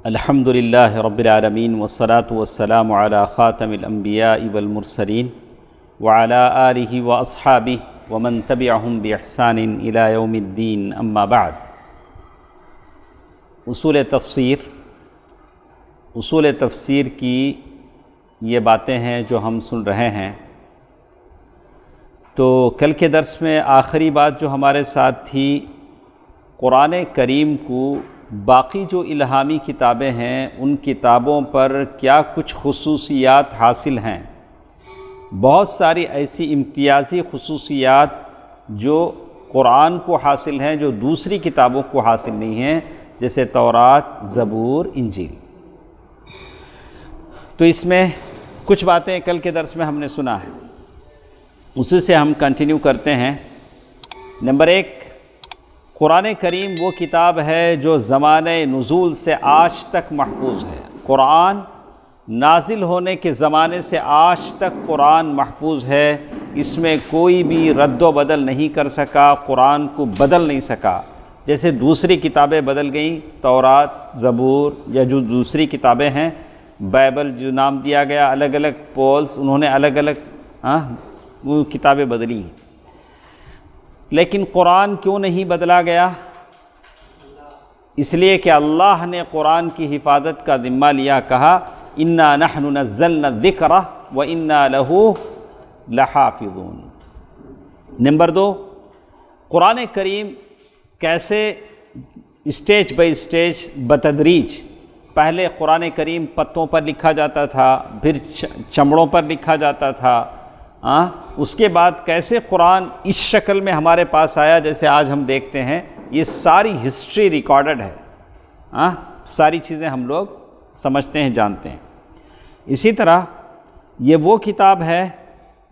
الحمد للہ رب العالمین والصلاة والسلام علی خاتم الانبیاء والمرسلین وعلی آلہ واصحابہ ومن تبعہم باحسان الی یوم الدین اما بعد۔ اصول تفسیر کی یہ باتیں ہیں جو ہم سن رہے ہیں۔ تو کل کے درس میں آخری بات جو ہمارے ساتھ تھی، قرآن کریم کو باقی جو الہامی کتابیں ہیں ان کتابوں پر کیا کچھ خصوصیات حاصل ہیں۔ بہت ساری ایسی امتیازی خصوصیات جو قرآن کو حاصل ہیں جو دوسری کتابوں کو حاصل نہیں ہیں، جیسے تورات، زبور، انجیل۔ تو اس میں کچھ باتیں کل کے درس میں ہم نے سنا ہے، اسی سے ہم کنٹینیو کرتے ہیں۔ نمبر 1، قرآن کریم وہ کتاب ہے جو زمانہ نزول سے آج تک محفوظ ہے۔ قرآن نازل ہونے کے زمانے سے آج تک قرآن محفوظ ہے، اس میں کوئی بھی رد و بدل نہیں کر سکا، قرآن کو بدل نہیں سکا۔ جیسے دوسری کتابیں بدل گئیں، تورات، زبور یا جو دوسری کتابیں ہیں، بائبل جو نام دیا گیا، الگ الگ پولس، انہوں نے الگ الگ وہ کتابیں بدلی ہیں۔ لیکن قرآن کیوں نہیں بدلا گیا؟ اس لیے کہ اللہ نے قرآن کی حفاظت کا ذمہ لیا، کہا انا نحن نزلنا الذکر وانا لہ لحافظون۔ نمبر 2، قرآن کریم کیسے اسٹیج بائی اسٹیج بتدریج، پہلے قرآن کریم پتوں پر لکھا جاتا تھا، پھر چمڑوں پر لکھا جاتا تھا، اس کے بعد کیسے قرآن اس شکل میں ہمارے پاس آیا جیسے آج ہم دیکھتے ہیں۔ یہ ساری ہسٹری ریکارڈڈ ہے، ساری چیزیں ہم لوگ سمجھتے ہیں، جانتے ہیں۔ اسی طرح یہ وہ کتاب ہے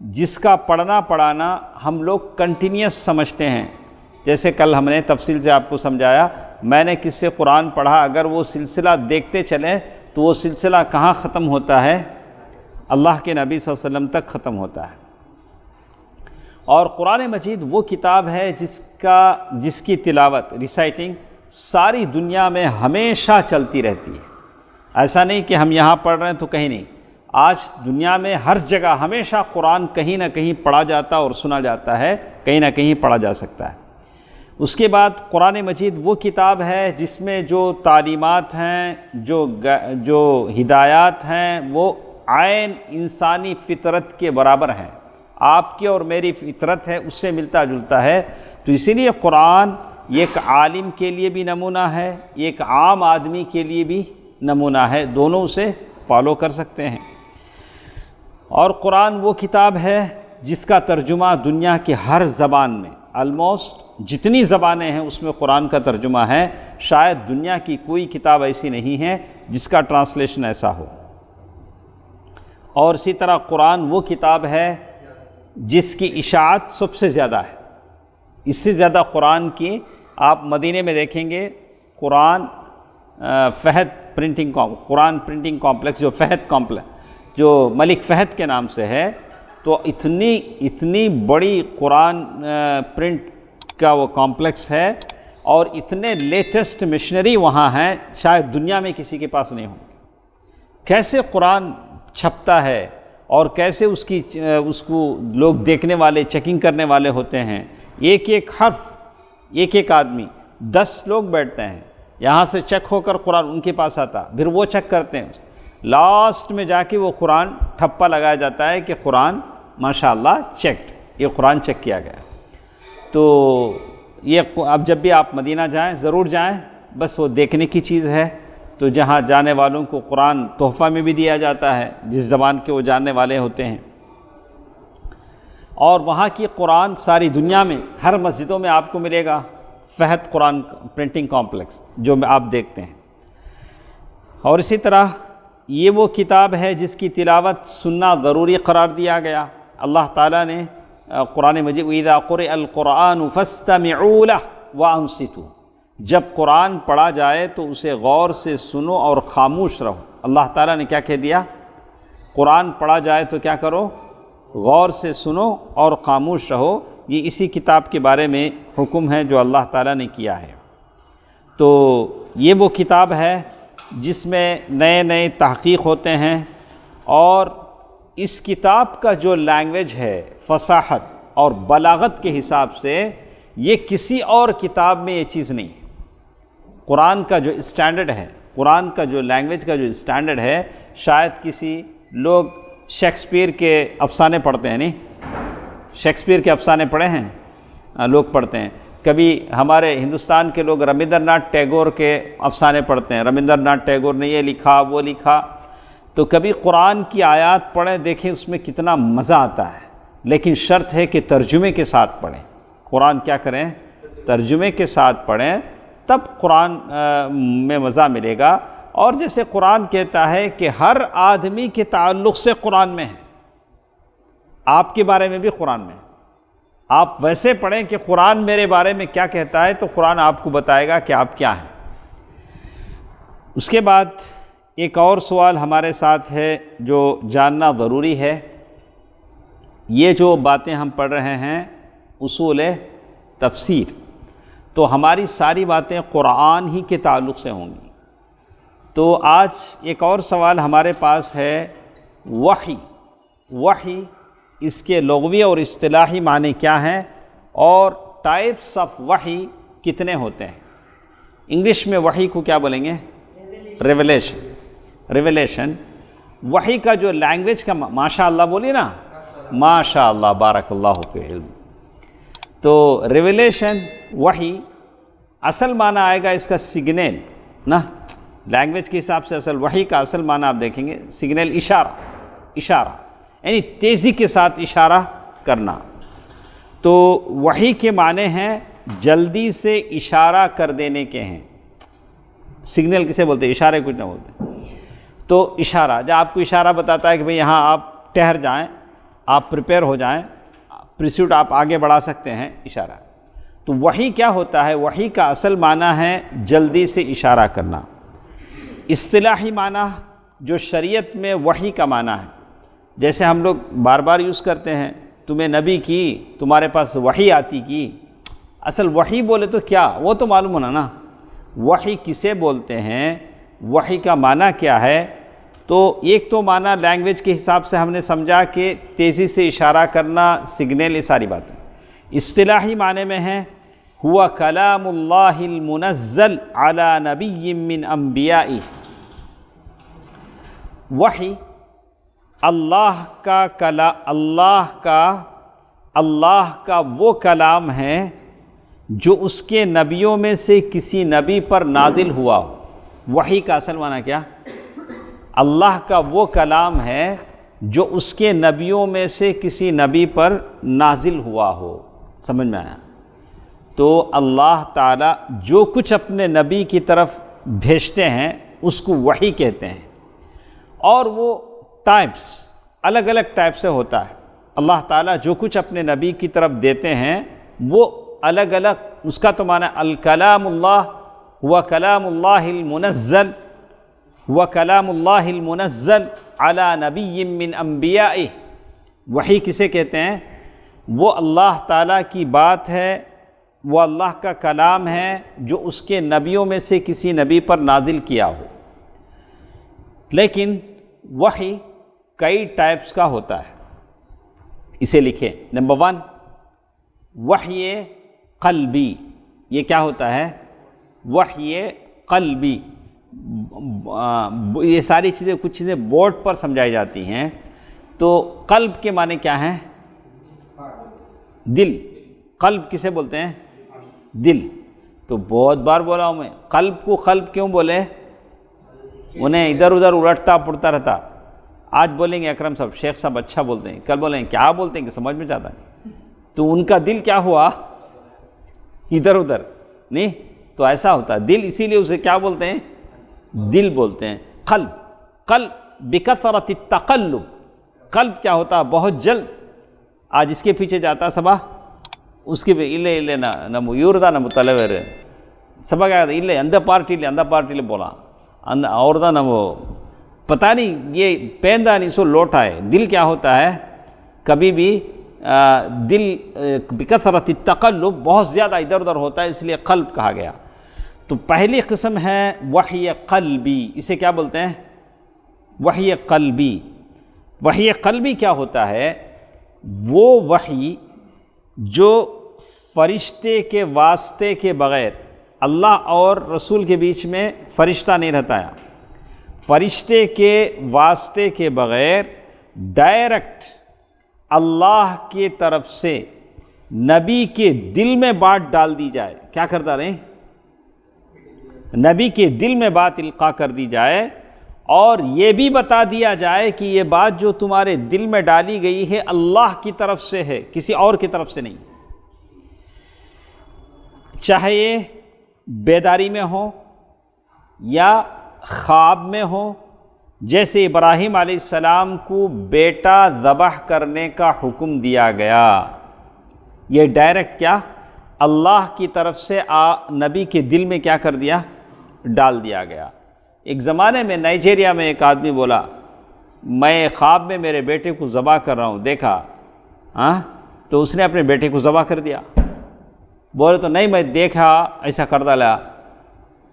جس کا پڑھنا پڑھانا ہم لوگ کنٹینیوس سمجھتے ہیں۔ جیسے کل ہم نے تفصیل سے آپ کو سمجھایا، میں نے کس سے قرآن پڑھا، اگر وہ سلسلہ دیکھتے چلیں تو وہ سلسلہ کہاں ختم ہوتا ہے؟ اللہ کے نبی صلی اللہ علیہ وسلم تک ختم ہوتا ہے۔ اور قرآن مجید وہ کتاب ہے جس کی تلاوت، ریسائٹنگ ساری دنیا میں ہمیشہ چلتی رہتی ہے۔ ایسا نہیں کہ ہم یہاں پڑھ رہے ہیں تو کہیں نہیں، آج دنیا میں ہر جگہ ہمیشہ قرآن کہیں نہ کہیں پڑھا جاتا اور سنا جاتا ہے، کہیں نہ کہیں پڑھا جا سکتا ہے۔ اس کے بعد قرآن مجید وہ کتاب ہے جس میں جو تعلیمات ہیں، جو ہدایات ہیں، وہ عین انسانی فطرت کے برابر ہیں۔ آپ کی اور میری فطرت ہے، اس سے ملتا جلتا ہے۔ تو اسی لیے قرآن ایک عالم کے لیے بھی نمونہ ہے، ایک عام آدمی کے لیے بھی نمونہ ہے، دونوں اسے فالو کر سکتے ہیں۔ اور قرآن وہ کتاب ہے جس کا ترجمہ دنیا کے ہر زبان میں، آلموسٹ جتنی زبانیں ہیں اس میں قرآن کا ترجمہ ہے۔ شاید دنیا کی کوئی کتاب ایسی نہیں ہے جس کا ٹرانسلیشن ایسا ہو۔ اور اسی طرح قرآن وہ کتاب ہے جس کی اشاعت سب سے زیادہ ہے۔ اس سے زیادہ قرآن کی آپ مدینے میں دیکھیں گے، قرآن قرآن پرنٹنگ کمپلیکس، جو فہد کمپلیکس، جو ملک فہد کے نام سے ہے، تو اتنی بڑی قرآن پرنٹ کا وہ کمپلیکس ہے، اور اتنے لیٹسٹ مشنری وہاں ہیں، شاید دنیا میں کسی کے پاس نہیں ہوں گے۔ کیسے قرآن چھپتا ہے اور کیسے اس کو لوگ دیکھنے والے، چیکنگ کرنے والے ہوتے ہیں، ایک ایک حرف، ایک ایک آدمی، 10 لوگ بیٹھتے ہیں، یہاں سے چیک ہو کر قرآن ان کے پاس آتا، پھر وہ چیک کرتے ہیں، لاسٹ میں جا کے وہ قرآن ٹھپا لگایا جاتا ہے کہ قرآن ماشاءاللہ چیکڈ، یہ قرآن چیک کیا گیا۔ تو یہ اب جب بھی آپ مدینہ جائیں ضرور جائیں، بس وہ دیکھنے کی چیز ہے۔ تو جہاں جانے والوں کو قرآن تحفہ میں بھی دیا جاتا ہے، جس زبان کے وہ جاننے والے ہوتے ہیں۔ اور وہاں کی قرآن ساری دنیا میں ہر مسجدوں میں آپ کو ملے گا، فہد قرآن پرنٹنگ کمپلیکس جو آپ دیکھتے ہیں۔ اور اسی طرح یہ وہ کتاب ہے جس کی تلاوت سننا ضروری قرار دیا گیا۔ اللہ تعالیٰ نے قرآن مجید وَإِذَا قُرِئَ الْقُرْآنُ فَاسْتَمِعُوا لَهُ وَأَنصِتُوا، جب قرآن پڑھا جائے تو اسے غور سے سنو اور خاموش رہو۔ اللہ تعالیٰ نے کیا کہہ دیا؟ قرآن پڑھا جائے تو کیا کرو؟ غور سے سنو اور خاموش رہو۔ یہ اسی کتاب کے بارے میں حکم ہے جو اللہ تعالیٰ نے کیا ہے۔ تو یہ وہ کتاب ہے جس میں نئے نئے تحقیق ہوتے ہیں، اور اس کتاب کا جو لینگویج ہے فصاحت اور بلاغت کے حساب سے یہ کسی اور کتاب میں یہ چیز نہیں ہے۔ قرآن کا جو اسٹینڈرڈ ہے، قرآن کا جو لینگویج کا جو اسٹینڈرڈ ہے، شاید کسی لوگ شیکسپیئر کے افسانے پڑھتے ہیں، نہیں شیکسپیئر کے افسانے پڑھے ہیں لوگ پڑھتے ہیں، کبھی ہمارے ہندوستان کے لوگ رابندر ناتھ ٹیگور کے افسانے پڑھتے ہیں، رابندر ناتھ ٹیگور نے یہ لکھا وہ لکھا، تو کبھی قرآن کی آیات پڑھیں، دیکھیں اس میں کتنا مزہ آتا ہے، لیکن شرط ہے کہ ترجمے کے ساتھ پڑھیں۔ قرآن کیا کریں؟ ترجمے کے ساتھ پڑھیں، تب قرآن میں مزہ ملے گا۔ اور جیسے قرآن کہتا ہے کہ ہر آدمی کے تعلق سے قرآن میں ہے، آپ کے بارے میں بھی قرآن میں ہے، آپ ویسے پڑھیں کہ قرآن میرے بارے میں کیا کہتا ہے، تو قرآن آپ کو بتائے گا کہ آپ کیا ہیں۔ اس کے بعد ایک اور سوال ہمارے ساتھ ہے جو جاننا ضروری ہے۔ یہ جو باتیں ہم پڑھ رہے ہیں اصول تفسیر، تو ہماری ساری باتیں قرآن ہی کے تعلق سے ہوں گی۔ تو آج ایک اور سوال ہمارے پاس ہے، وحی، وحی اس کے لغوی اور اصطلاحی معنی کیا ہیں، اور ٹائپس آف وحی کتنے ہوتے ہیں؟ انگلش میں وحی کو کیا بولیں گے؟ ریویلیشن۔ ریویلیشن وحی کا جو لینگویج کا، ماشاء اللہ بولیے نا، ماشاء اللہ، بارک اللہ فی علم۔ تو ریویلیشن وحی اصل معنی آئے گا اس کا سگنل نا، لینگویج کے حساب سے اصل وحی کا اصل معنی آپ دیکھیں گے سگنل، اشارہ، اشارہ یعنی تیزی کے ساتھ اشارہ کرنا۔ تو وحی کے معنی ہیں جلدی سے اشارہ کر دینے کے ہیں۔ سگنل کسے بولتے ہیں؟ اشارے کچھ نہ بولتے۔ تو اشارہ، جب آپ کو اشارہ بتاتا ہے کہ بھئی یہاں آپ ٹھہر جائیں، آپ پریپیئر ہو جائیں، پرسیوٹ آپ آگے بڑھا سکتے ہیں، اشارہ۔ تو وحی کیا ہوتا ہے؟ وحی کا اصل معنی ہے جلدی سے اشارہ کرنا۔ اصطلاحی معنی جو شریعت میں وحی کا معنی ہے، جیسے ہم لوگ بار بار یوز کرتے ہیں، تمہیں نبی کی، تمہارے پاس وحی آتی کی، اصل وحی بولے تو کیا، وہ تو معلوم ہونا نا، وحی کسے بولتے ہیں، وحی کا معنی کیا ہے۔ تو ایک تو معنی لینگویج کے حساب سے ہم نے سمجھا کہ تیزی سے اشارہ کرنا، سگنل، یہ ساری باتیں۔ اصطلاحی معنی میں ہیں ہوا کلام اللہ المنزل علی نبی من انبیائہ، وحی اللہ کا وہ کلام ہے جو اس کے نبیوں میں سے کسی نبی پر نازل ہوا ہو۔ وحی کا اصل معنی کیا؟ اللہ کا وہ کلام ہے جو اس کے نبیوں میں سے کسی نبی پر نازل ہوا ہو۔ سمجھ میں آیا؟ تو اللہ تعالیٰ جو کچھ اپنے نبی کی طرف بھیجتے ہیں اس کو وحی کہتے ہیں، اور وہ ٹائپس الگ الگ ٹائپ سے ہوتا ہے۔ اللہ تعالیٰ جو کچھ اپنے نبی کی طرف دیتے ہیں وہ الگ الگ، اس کا تو معنی الکلام اللہ و کلام اللہ المنزل و کلام اللہ المنزل علی نبی من انبیائہ۔ وحی کسے کہتے ہیں؟ وہ اللہ تعالیٰ کی بات ہے، وہ اللہ کا کلام ہے جو اس کے نبیوں میں سے کسی نبی پر نازل کیا ہو۔ لیکن وحی کئی ٹائپس کا ہوتا ہے، اسے لکھیں۔ نمبر 1 وحی قلبی۔ یہ کیا ہوتا ہے؟ وحی قلبی۔ یہ ساری چیزیں، کچھ چیزیں بورڈ پر سمجھائی جاتی ہیں۔ تو قلب کے معنی کیا ہیں؟ دل۔ قلب کسے بولتے ہیں؟ دل۔ تو بہت بار بولا ہوں میں، قلب کو قلب کیوں بولے؟ انہیں ادھر ادھر الٹتا پڑتا رہتا۔ آج بولیں گے اکرم صاحب، شیخ صاحب اچھا بولتے ہیں، کل بولیں گے کیا بولتے ہیں کہ سمجھ میں جاتا نہیں، تو ان کا دل کیا ہوا؟ ادھر ادھر نہیں۔ تو ایسا ہوتا ہے دل، اسی لیے اسے کیا بولتے ہیں؟ دل بولتے ہیں۔ قلب، قلب بکثرت التقلب، قلب کیا ہوتا ہے؟ بہت جلد۔ آج اس کے پیچھے جاتا سبا، اس کے ಇಲ್ಲೇ ಇಲ್ಲೇ ನಮ್ಮ ಇವ್ರದ ನಮ್ಮ ತಲೆವೇರು ಸಭಾಗ ಇಲ್ಲೇ ಅಂದ ಪಾರ್ಟಿಲಿ ಬೋಲಾ اور وہ پتہ نہیں یہ پیندہ نہیں سو لوٹا ہے۔ دل کیا ہوتا ہے؟ کبھی بھی دل بکثرت التقلب، بہت زیادہ ادھر ادھر ہوتا ہے، اس لیے قلب کہا گیا۔ تو پہلی قسم ہے وحی قلبی، اسے کیا بولتے ہیں؟ وحی قلبی۔ وحی قلبی کیا ہوتا ہے؟ وہ وحی جو فرشتے کے واسطے کے بغیر، اللہ اور رسول کے بیچ میں فرشتہ نہیں رہتا ہے، فرشتے کے واسطے کے بغیر ڈائریکٹ اللہ کی طرف سے نبی کے دل میں بات ڈال دی جائے۔ کیا کرتا رہے؟ نبی کے دل میں بات القاء کر دی جائے، اور یہ بھی بتا دیا جائے کہ یہ بات جو تمہارے دل میں ڈالی گئی ہے اللہ کی طرف سے ہے، کسی اور کی طرف سے نہیں۔ چاہے یہ بیداری میں ہو یا خواب میں ہو، جیسے ابراہیم علیہ السلام کو بیٹا ذبح کرنے کا حکم دیا گیا، یہ ڈائریکٹ کیا اللہ کی طرف سے نبی کے دل میں کیا کر دیا؟ ڈال دیا گیا۔ ایک زمانے میں نائجیریا میں ایک آدمی بولا، میں خواب میں میرے بیٹے کو ذبح کر رہا ہوں، دیکھا تو اس نے اپنے بیٹے کو ذبح کر دیا۔ بولے تو نہیں، میں دیکھا ایسا کر ڈالا۔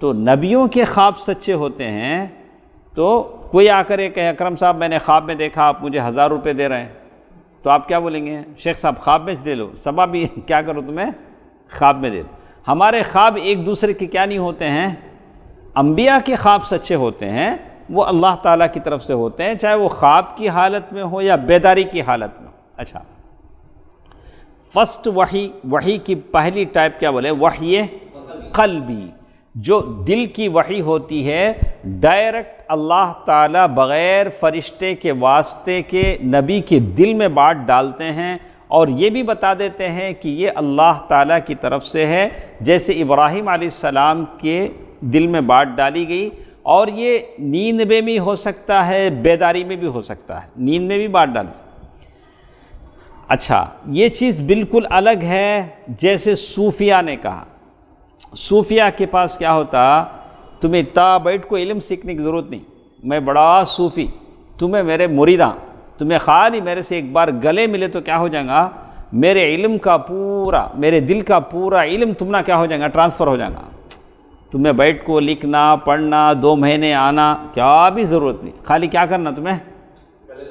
تو نبیوں کے خواب سچے ہوتے ہیں، تو کوئی آ کر یہ کہے اکرم صاحب میں نے خواب میں دیکھا، آپ مجھے 1000 روپے دے رہے ہیں، تو آپ کیا بولیں گے؟ شیخ صاحب خواب میں دے لو، صبح بھی کیا کرو تمہیں خواب میں دے لو۔ ہمارے خواب ایک دوسرے کے کیا نہیں ہوتے ہیں؟ انبیاء کے خواب سچے ہوتے ہیں، وہ اللہ تعالیٰ کی طرف سے ہوتے ہیں، چاہے وہ خواب کی حالت میں ہو یا بیداری کی حالت میں ہو۔ اچھا، فرسٹ وحی کی پہلی ٹائپ کیا بولے؟ وحی قلبی، جو دل کی وحی ہوتی ہے، ڈائریکٹ اللہ تعالیٰ بغیر فرشتے کے واسطے کے نبی کے دل میں بات ڈالتے ہیں، اور یہ بھی بتا دیتے ہیں کہ یہ اللہ تعالیٰ کی طرف سے ہے، جیسے ابراہیم علیہ السلام کے دل میں بات ڈالی گئی، اور یہ نیند میں بھی ہو سکتا ہے، بیداری میں بھی ہو سکتا ہے، نیند میں بھی بات ڈالی سکتا ہے۔ اچھا، یہ چیز بالکل الگ ہے جیسے صوفیہ نے کہا۔ صوفیہ کے پاس کیا ہوتا؟ تمہیں تا بیٹھ کو علم سیکھنے کی ضرورت نہیں، میں بڑا صوفی، تمہیں میرے مریداں، تمہیں خالی میرے سے ایک بار گلے ملے تو کیا ہو جائے گا؟ میرے علم کا پورا، میرے دل کا پورا علم تمہارا کیا ہو جائے گا؟ ٹرانسفر ہو جائے گا۔ تمہیں بیٹھ کو لکھنا پڑھنا 2 مہینے آنا کیا بھی ضرورت نہیں، خالی کیا کرنا؟ تمہیں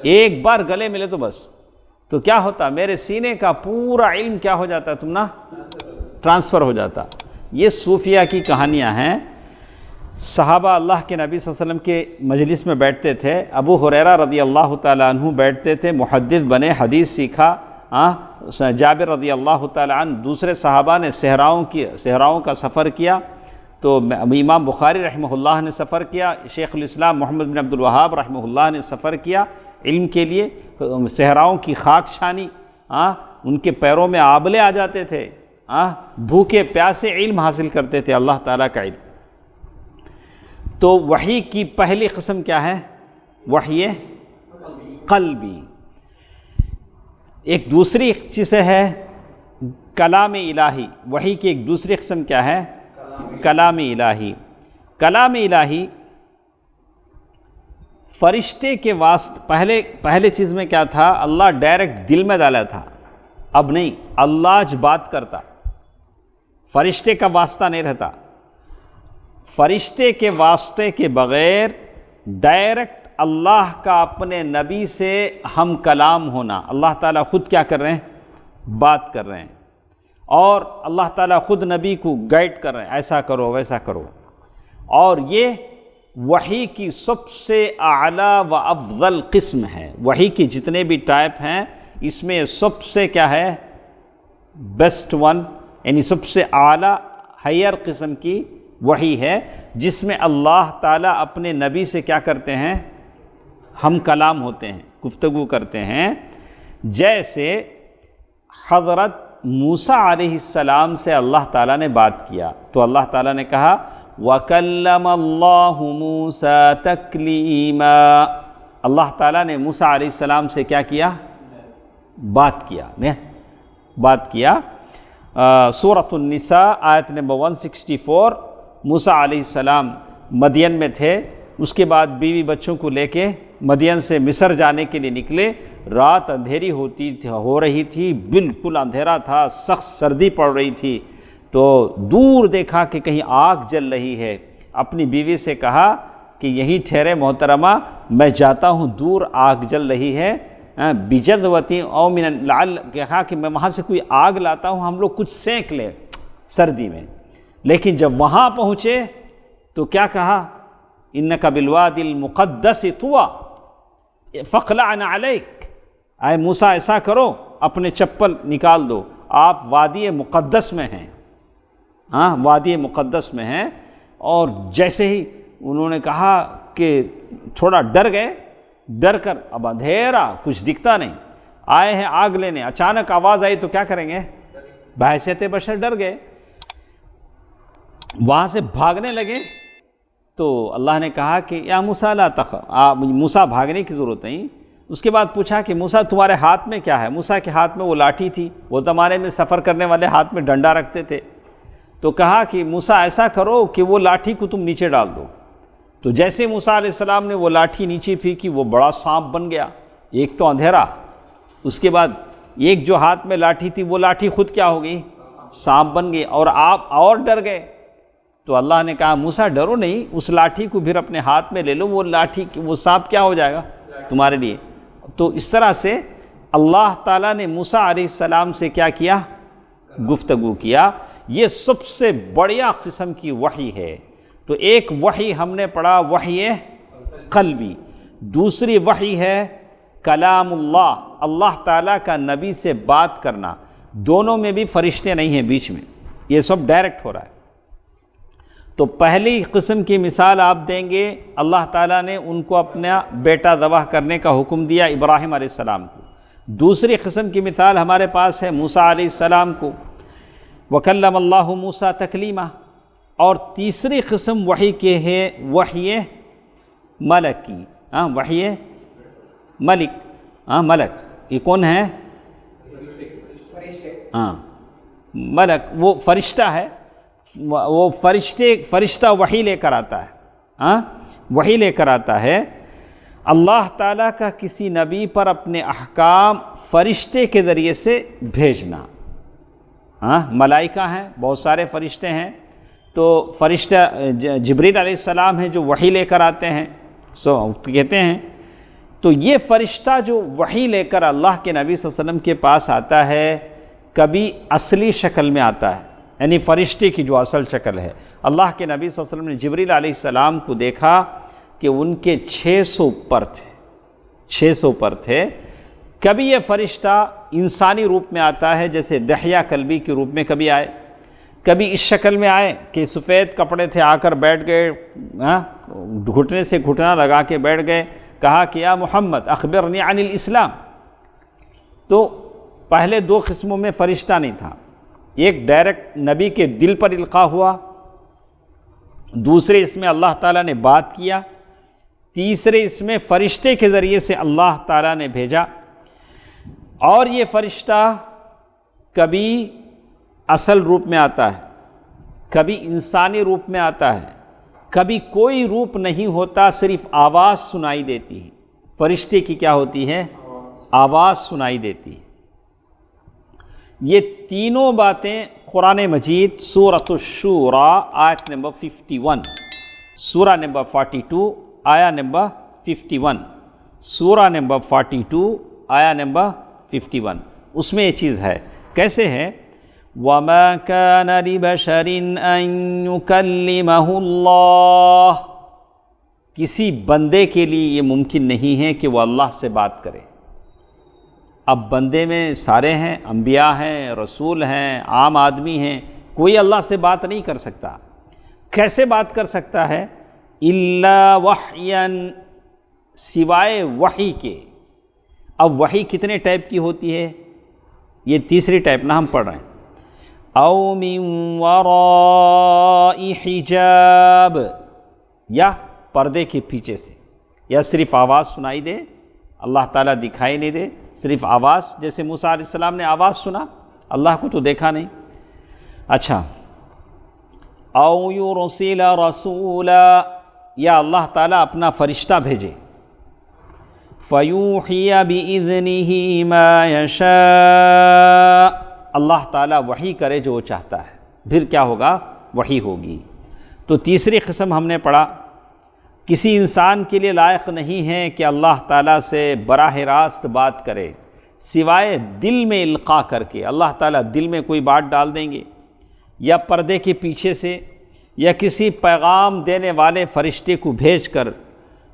ایک بار گلے ملے تو بس، تو کیا ہوتا؟ میرے سینے کا پورا علم کیا ہو جاتا؟ تمہارا ٹرانسفر ہو جاتا۔ یہ صوفیہ کی کہانیاں ہیں۔ صحابہ اللہ کے نبی صلی اللہ علیہ وسلم کے مجلس میں بیٹھتے تھے، ابو ہریرہ رضی اللہ تعالیٰ عنہ بیٹھتے تھے، محدث بنے، حدیث سیکھا۔ جابر رضی اللہ تعالیٰ عنہ، دوسرے صحابہ نے صحراؤں کا سفر کیا، تو امام بخاری رحمہ اللہ نے سفر کیا، شیخ الاسلام محمد بن عبد الوہاب رحمہ اللہ نے سفر کیا علم کے لیے، صحراؤں کی خاک شانی، ان کے پیروں میں آبلے آ جاتے تھے، بھوکے پیاسے علم حاصل کرتے تھے، اللہ تعالیٰ کا علم۔ تو وحی کی پہلی قسم کیا ہے؟ وحی قلبی۔ ایک دوسری چیز ہے کلام الہی۔ وحی کی ایک دوسری قسم کیا ہے؟ کلام الہی۔ کلام الہی فرشتے کے واسطے، پہلے چیز میں کیا تھا؟ اللہ ڈائریکٹ دل میں ڈالا تھا، اب نہیں، اللہ ج بات کرتا، فرشتے کا واسطہ نہیں رہتا۔ فرشتے کے واسطے کے بغیر ڈائریکٹ اللہ کا اپنے نبی سے ہم کلام ہونا، اللہ تعالیٰ خود کیا کر رہے ہیں؟ بات کر رہے ہیں، اور اللہ تعالیٰ خود نبی کو گائیڈ کر رہے ہیں، ایسا کرو ویسا کرو۔ اور یہ وحی کی سب سے اعلیٰ و افضل قسم ہے۔ وحی کی جتنے بھی ٹائپ ہیں، اس میں سب سے کیا ہے؟ بیسٹ ون، یعنی سب سے اعلیٰ ہائر قسم کی وحی ہے، جس میں اللہ تعالیٰ اپنے نبی سے کیا کرتے ہیں؟ ہم کلام ہوتے ہیں، گفتگو کرتے ہیں۔ جیسے حضرت موسیٰ علیہ السلام سے اللہ تعالیٰ نے بات کیا، تو اللہ تعالیٰ نے کہا وَكَلَّمَ اللَّهُ مُوسَىٰ تَكْلِيمًا، اللہ تعالیٰ نے موسیٰ علیہ السلام سے کیا کیا؟ بات کیا۔ سورۃ النساء آیت نمبر 164۔ موسیٰ علیہ السلام مدین میں تھے، اس کے بعد بیوی بچوں کو لے کے مدین سے مصر جانے کے لیے نکلے۔ رات اندھیری ہو رہی تھی، بالکل اندھیرا تھا، سخت سردی پڑ رہی تھی۔ تو دور دیکھا کہ کہیں آگ جل رہی ہے، اپنی بیوی سے کہا کہ یہی ٹھہرے محترمہ، میں جاتا ہوں، دور آگ جل رہی ہے، بجذوتی او من لعل، کہا کہ میں وہاں سے کوئی آگ لاتا ہوں، ہم لوگ کچھ سینک لیں سردی میں۔ لیکن جب وہاں پہنچے تو کیا کہا؟ انک بالوادی المقدس طوی فاخلع نعلیک، اے موسیٰ ایسا کرو اپنے چپل نکال دو، آپ وادی مقدس میں ہیں، وادی مقدس میں ہیں۔ اور جیسے ہی انہوں نے کہا کہ تھوڑا ڈر گئے، ڈر کر اب اندھیرا کچھ دکھتا نہیں، آئے ہیں آگ لینے، اچانک آواز آئی تو کیا کریں گے؟ بحیثیت بشر ڈر گئے، وہاں سے بھاگنے لگے۔ تو اللہ نے کہا کہ یا موسیٰ لا تخف، موسیٰ بھاگنے کی ضرورت نہیں۔ اس کے بعد پوچھا کہ موسیٰ تمہارے ہاتھ میں کیا ہے؟ موسیٰ کے ہاتھ میں وہ لاٹھی تھی، وہ زمانے میں سفر کرنے والے ہاتھ میں ڈنڈا رکھتے تھے۔ تو کہا کہ موسیٰ ایسا کرو کہ وہ لاٹھی کو تم نیچے ڈال دو۔ تو جیسے موسیٰ علیہ السلام نے وہ لاٹھی نیچے پھینکی، وہ بڑا سانپ بن گیا، ایک تو اندھیرا، اس کے بعد ایک جو ہاتھ میں لاٹھی تھی وہ لاٹھی خود کیا ہو گئی؟ سانپ بن گئی، اور آپ اور ڈر گئے۔ تو اللہ نے کہا موسیٰ ڈرو نہیں، اس لاٹھی کو پھر اپنے ہاتھ میں لے لو، وہ لاٹھی وہ سانپ کیا ہو جائے گا تمہارے لیے۔ تو اس طرح سے اللہ تعالیٰ نے موسیٰ علیہ السلام سے کیا کیا؟ گفتگو کیا۔ یہ سب سے بڑیا قسم کی وحی ہے۔ تو ایک وحی ہم نے پڑھا وحی قلبی، دوسری وحی ہے کلام اللہ، اللہ تعالیٰ کا نبی سے بات کرنا، دونوں میں بھی فرشتے نہیں ہیں بیچ میں، یہ سب ڈائریکٹ ہو رہا ہے۔ تو پہلی قسم کی مثال آپ دیں گے، اللہ تعالیٰ نے ان کو اپنا بیٹا ذبح کرنے کا حکم دیا ابراہیم علیہ السلام کو۔ دوسری قسم کی مثال ہمارے پاس ہے موسیٰ علیہ السلام کو، وَكَلَّمَ اللَّهُ مُوسَىٰ تَكْلِيمًا۔ اور تیسری قسم وحی کے ہے وحی ملک کی، وحی ملک، یہ کون ہے؟ ملک، وہ فرشتہ ہے، وہ فرشتہ وحی لے کر آتا ہے، وحی لے کر آتا ہے۔ اللہ تعالیٰ کا کسی نبی پر اپنے احکام فرشتے کے ذریعے سے بھیجنا۔ ملائکہ ہیں، بہت سارے فرشتے ہیں، تو فرشتہ جبریل علیہ السلام ہیں جو وحی لے کر آتے ہیں، کہتے ہیں۔ تو یہ فرشتہ جو وحی لے کر اللہ کے نبی صلی اللہ علیہ وسلم کے پاس آتا ہے، کبھی اصلی شکل میں آتا ہے، یعنی فرشتے کی جو اصل شکل ہے۔ اللہ کے نبی صلی اللہ علیہ وسلم نے جبریل علیہ السلام کو دیکھا کہ ان کے 600 پر تھے، 600 پر تھے۔ کبھی یہ فرشتہ انسانی روپ میں آتا ہے، جیسے دحیہ کلبی کے روپ میں کبھی آئے، کبھی اس شکل میں آئے کہ سفید کپڑے تھے، آ کر بیٹھ گئے، گھٹنے سے گھٹنا لگا کے بیٹھ گئے، کہا کہ یا محمد اخبرنی عن الاسلام۔ تو پہلے دو قسموں میں فرشتہ نہیں تھا، ایک ڈائریکٹ نبی کے دل پر القاء ہوا، دوسرے اس میں اللہ تعالیٰ نے بات کیا، تیسرے اس میں فرشتے کے ذریعے سے اللہ تعالیٰ نے بھیجا۔ اور یہ فرشتہ کبھی اصل روپ میں آتا ہے، کبھی انسانی روپ میں آتا ہے، کبھی کوئی روپ نہیں ہوتا، صرف آواز سنائی دیتی ہے۔ فرشتے کی کیا ہوتی ہے؟ آواز سنائی دیتی ہے۔ یہ تینوں باتیں قرآن مجید سورۃ الشورى آیت نمبر 51، سورہ نمبر 42 آیا نمبر 51، سورہ نمبر 42 آیا نمبر 51، اس میں یہ چیز ہے۔ کیسے ہے؟ وَمَا كَانَ لِبَشَرٍ أَن يُكَلِّمَهُ اللَّهُ، کسی بندے کے لیے یہ ممکن نہیں ہے کہ وہ اللہ سے بات کرے۔ اب بندے میں سارے ہیں، انبیاء ہیں، رسول ہیں، عام آدمی ہیں، کوئی اللہ سے بات نہیں کر سکتا۔ کیسے بات کر سکتا ہے؟ إِلَّا وَحْيًا، سوائے وحی کے۔ اب وحی کتنے ٹائپ کی ہوتی ہے؟ یہ تیسری ٹائپ نہ ہم پڑھ رہے ہیں۔ او من وراء حجاب، یا پردے کے پیچھے سے، یا صرف آواز سنائی دے، اللہ تعالیٰ دکھائی نہیں دے، صرف آواز، جیسے موسیٰ علیہ السلام نے آواز سنا، اللہ کو تو دیکھا نہیں۔ اچھا، او یرسل رسولا، یا اللہ تعالیٰ اپنا فرشتہ بھیجے، فیوحی بإذنہ ما یشاء، اللہ تعالیٰ وحی کرے جو وہ چاہتا ہے۔ پھر کیا ہوگا؟ وحی ہوگی۔ تو تیسری قسم ہم نے پڑھا، کسی انسان کے لیے لائق نہیں ہے کہ اللہ تعالیٰ سے براہ راست بات کرے سوائے دل میں القاء کر کے۔ اللہ تعالیٰ دل میں کوئی بات ڈال دیں گے یا پردے کے پیچھے سے یا کسی پیغام دینے والے فرشتے کو بھیج کر،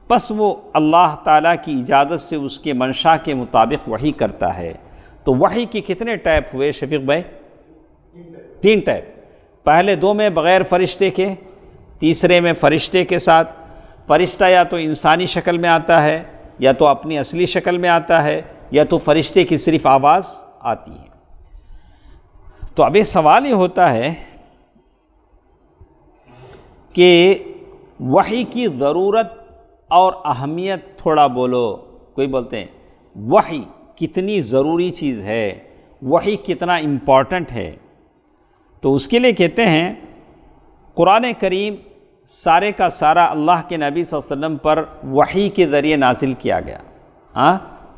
پس وہ اللہ تعالیٰ کی اجازت سے اس کے منشا کے مطابق وحی کرتا ہے۔ تو وحی کے کتنے ٹائپ ہوئے شفیق بھائی؟ 3 ٹائپ۔ پہلے 2 میں بغیر فرشتے کے، تیسرے میں فرشتے کے ساتھ۔ فرشتہ یا تو انسانی شکل میں آتا ہے یا تو اپنی اصلی شکل میں آتا ہے یا تو فرشتے کی صرف آواز آتی ہے۔ تو اب یہ سوال یہ ہوتا ہے کہ وحی کی ضرورت اور اہمیت تھوڑا بولو۔ کوئی بولتے ہیں وحی کتنی ضروری چیز ہے، وحی کتنا امپورٹنٹ ہے۔ تو اس کے لیے کہتے ہیں قرآن کریم سارے کا سارا اللہ کے نبی صلی اللہ علیہ وسلم پر وحی کے ذریعے نازل کیا گیا۔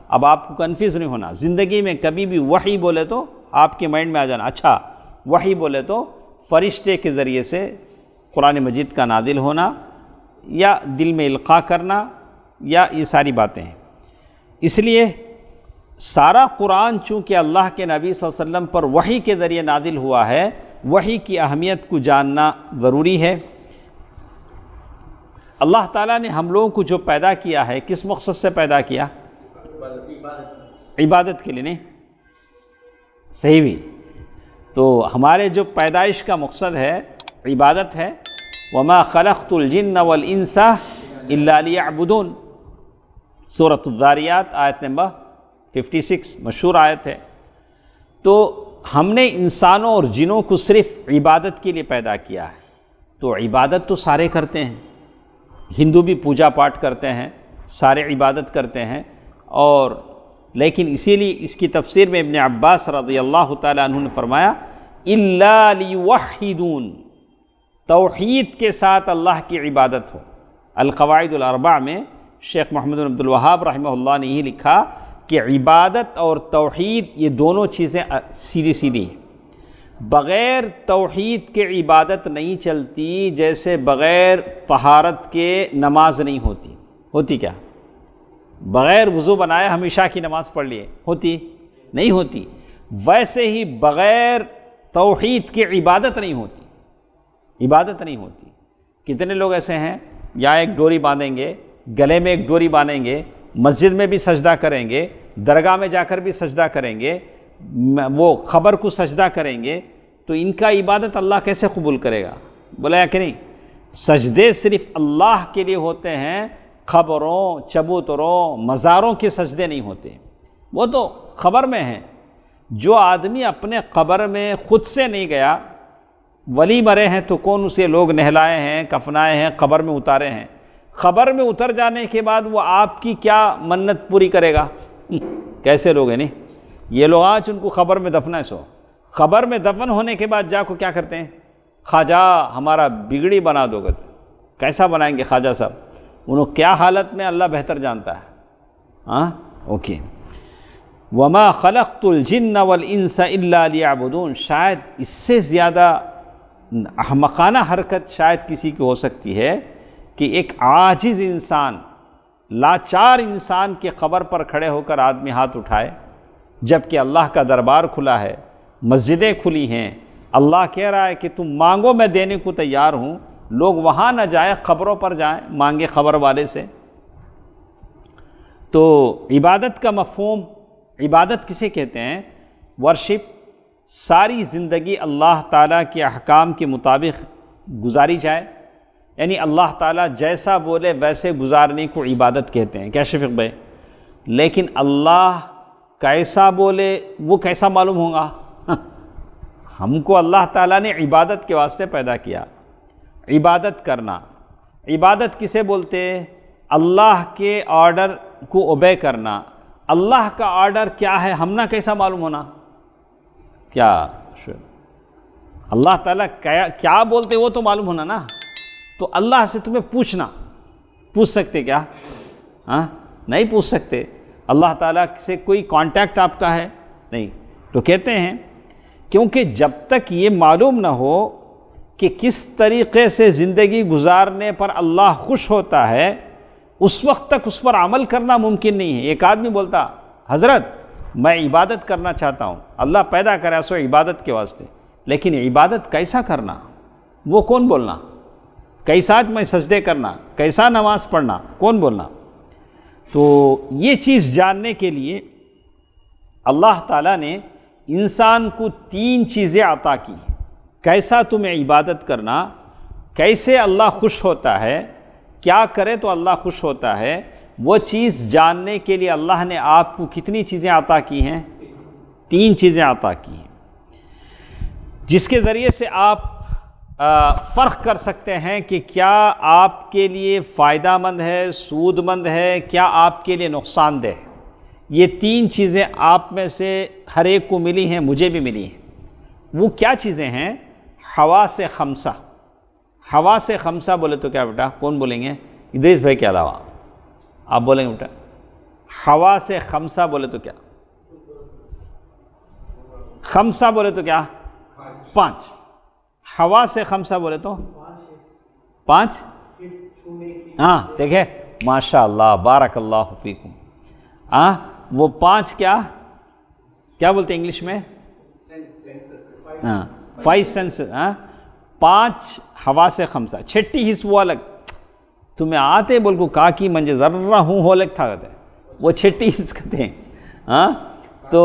اب آپ کو کنفیوز نہیں ہونا، زندگی میں کبھی بھی وحی بولے تو آپ کے مائنڈ میں آ جانا، اچھا وحی بولے تو فرشتے کے ذریعے سے قرآن مجید کا نازل ہونا یا دل میں القاء کرنا یا یہ ساری باتیں ہیں۔ اس لیے سارا قرآن چونکہ اللہ کے نبی صلی اللہ علیہ وسلم پر وحی کے ذریعے نازل ہوا ہے، وحی کی اہمیت کو جاننا ضروری ہے۔ اللہ تعالیٰ نے ہم لوگوں کو جو پیدا کیا ہے کس مقصد سے پیدا کیا؟ عبادت کے لیے، نہیں صحیح بھی؟ تو ہمارے جو پیدائش کا مقصد ہے عبادت ہے۔ وَمَا خَلَقْتُ الْجِنَّ وَالْإِنسَ إِلَّا لِيَعْبُدُونَ، سورۃ الذاریات آیت نمبر 56، مشہور آیت ہے۔ تو ہم نے انسانوں اور جنوں کو صرف عبادت کے لیے پیدا کیا ہے۔ تو عبادت تو سارے کرتے ہیں، ہندو بھی پوجا پاٹ کرتے ہیں، سارے عبادت کرتے ہیں، اور لیکن اسی لیے اس کی تفسیر میں ابن عباس رضی اللہ تعالیٰ عنہ نے فرمایا إِلَّا لِيُوَحِّدُونَ، توحید کے ساتھ اللہ کی عبادت ہو۔ القواعد الاربع میں شیخ محمد بن عبد الوہاب رحمہ اللہ نے یہ لکھا کہ عبادت اور توحید یہ دونوں چیزیں سیدھی سیدھی ہیں۔ بغیر توحید کے عبادت نہیں چلتی، جیسے بغیر طہارت کے نماز نہیں ہوتی۔ ہوتی کیا؟ بغیر وضو بنائے ہمیشہ کی نماز پڑھ لیے، ہوتی نہیں ہوتی۔ ویسے ہی بغیر توحید کی عبادت نہیں ہوتی، عبادت نہیں ہوتی۔ کتنے لوگ ایسے ہیں یا ایک ڈوری باندھیں گے، گلے میں ایک ڈوری باندھیں گے، مسجد میں بھی سجدہ کریں گے، درگاہ میں جا کر بھی سجدہ کریں گے، وہ خبر کو سجدہ کریں گے، تو ان کا عبادت اللہ کیسے قبول کرے گا؟ بولا کہ نہیں، سجدے صرف اللہ کے لیے ہوتے ہیں، خبروں، چبوتروں، مزاروں کے سجدے نہیں ہوتے، وہ تو خبر میں ہیں۔ جو آدمی اپنے قبر میں خود سے نہیں گیا، ولی مرے ہیں تو کون اسے لوگ نہلائے ہیں، کفنائے ہیں، قبر میں اتارے ہیں، خبر میں اتر جانے کے بعد وہ آپ کی کیا منت پوری کرے گا؟ کیسے لوگ ہیں نہیں؟ یہ لوگ آج ان کو قبر میں دفنا ہے، سو خبر میں دفن ہونے کے بعد جا کو کیا کرتے ہیں؟ خواجہ ہمارا بگڑی بنا دو گے۔ کیسا بنائیں گے خواجہ صاحب؟ انہوں کیا حالت میں اللہ بہتر جانتا ہے۔ اوکے۔ وَمَا خَلَقْتُ الْجِنَّ وَالْإِنسَ إِلَّا لِيَعْبُدُونَ، شاید اس سے زیادہ احمقانہ حرکت شاید کسی کی ہو سکتی ہے کہ ایک عاجز انسان، لاچار انسان کے قبر پر کھڑے ہو کر آدمی ہاتھ اٹھائے، جبکہ اللہ کا دربار کھلا ہے، مسجدیں کھلی ہیں، اللہ کہہ رہا ہے کہ تم مانگو میں دینے کو تیار ہوں، لوگ وہاں نہ جائیں، قبروں پر جائیں، مانگے قبر والے سے۔ تو عبادت کا مفہوم، عبادت کسے کہتے ہیں؟ ورشپ، ساری زندگی اللہ تعالیٰ کے احکام کے مطابق گزاری جائے، یعنی اللہ تعالیٰ جیسا بولے ویسے گزارنے کو عبادت کہتے ہیں۔ کیا شفیق بھائی؟ لیکن اللہ کیسا بولے وہ کیسا معلوم ہوگا؟ ہم کو اللہ تعالیٰ نے عبادت کے واسطے پیدا کیا، عبادت کرنا۔ عبادت کسے بولتے؟ اللہ کے آرڈر کو اوبے کرنا۔ اللہ کا آرڈر کیا ہے ہم نہ کیسا معلوم ہونا؟ کیا اللہ تعالیٰ کیا بولتے وہ تو معلوم ہونا نا۔ تو اللہ سے تمہیں پوچھ سکتے کیا؟ نہیں پوچھ سکتے۔ اللہ تعالیٰ سے کوئی کانٹیکٹ آپ کا ہے؟ نہیں۔ تو کہتے ہیں کیونکہ جب تک یہ معلوم نہ ہو کہ کس طریقے سے زندگی گزارنے پر اللہ خوش ہوتا ہے، اس وقت تک اس پر عمل کرنا ممکن نہیں ہے۔ ایک آدمی بولتا حضرت میں عبادت کرنا چاہتا ہوں، اللہ پیدا کرا سو عبادت کے واسطے، لیکن عبادت کیسا کرنا وہ کون بولنا؟ کیسا میں سجدے کرنا، کیسا نماز پڑھنا، کون بولنا؟ تو یہ چیز جاننے کے لیے اللہ تعالیٰ نے انسان کو 3 چیزیں عطا کی۔ کیسا تمہیں عبادت کرنا، کیسے اللہ خوش ہوتا ہے، کیا کرے تو اللہ خوش ہوتا ہے، وہ چیز جاننے کے لیے اللہ نے آپ کو کتنی چیزیں عطا کی ہیں؟ 3 چیزیں عطا کی ہیں، جس کے ذریعے سے آپ فرق کر سکتے ہیں کہ کیا آپ کے لیے فائدہ مند ہے، سود مند ہے، کیا آپ کے لیے نقصان دہ ہے۔ یہ 3 چیزیں آپ میں سے ہر ایک کو ملی ہیں، مجھے بھی ملی ہیں۔ وہ کیا چیزیں ہیں؟ حواس خمسہ۔ حواس خمسہ بولے تو کیا بیٹا؟ کون بولیں گے؟ ادریس بھائی کے علاوہ آپ بولیں گے بیٹا؟ حواس خمسہ بولے تو کیا؟ خمسہ بولے تو کیا؟ 5۔ حواس خمسہ بولے تو 5۔ ہاں دیکھیں ماشاء اللہ بارک اللہ فیکم۔ وہ 5 کیا بولتے ہیں انگلش میں؟ 5 سینسز۔ 5 حواس خمسہ۔ 6ٹی حص وہ الگ تمہیں آتے بول کو کاکی منجے ذرہ ہوں ہو لگ تھا کہتے ہیں، وہ 6ٹی حص کہتے ہیں۔ تو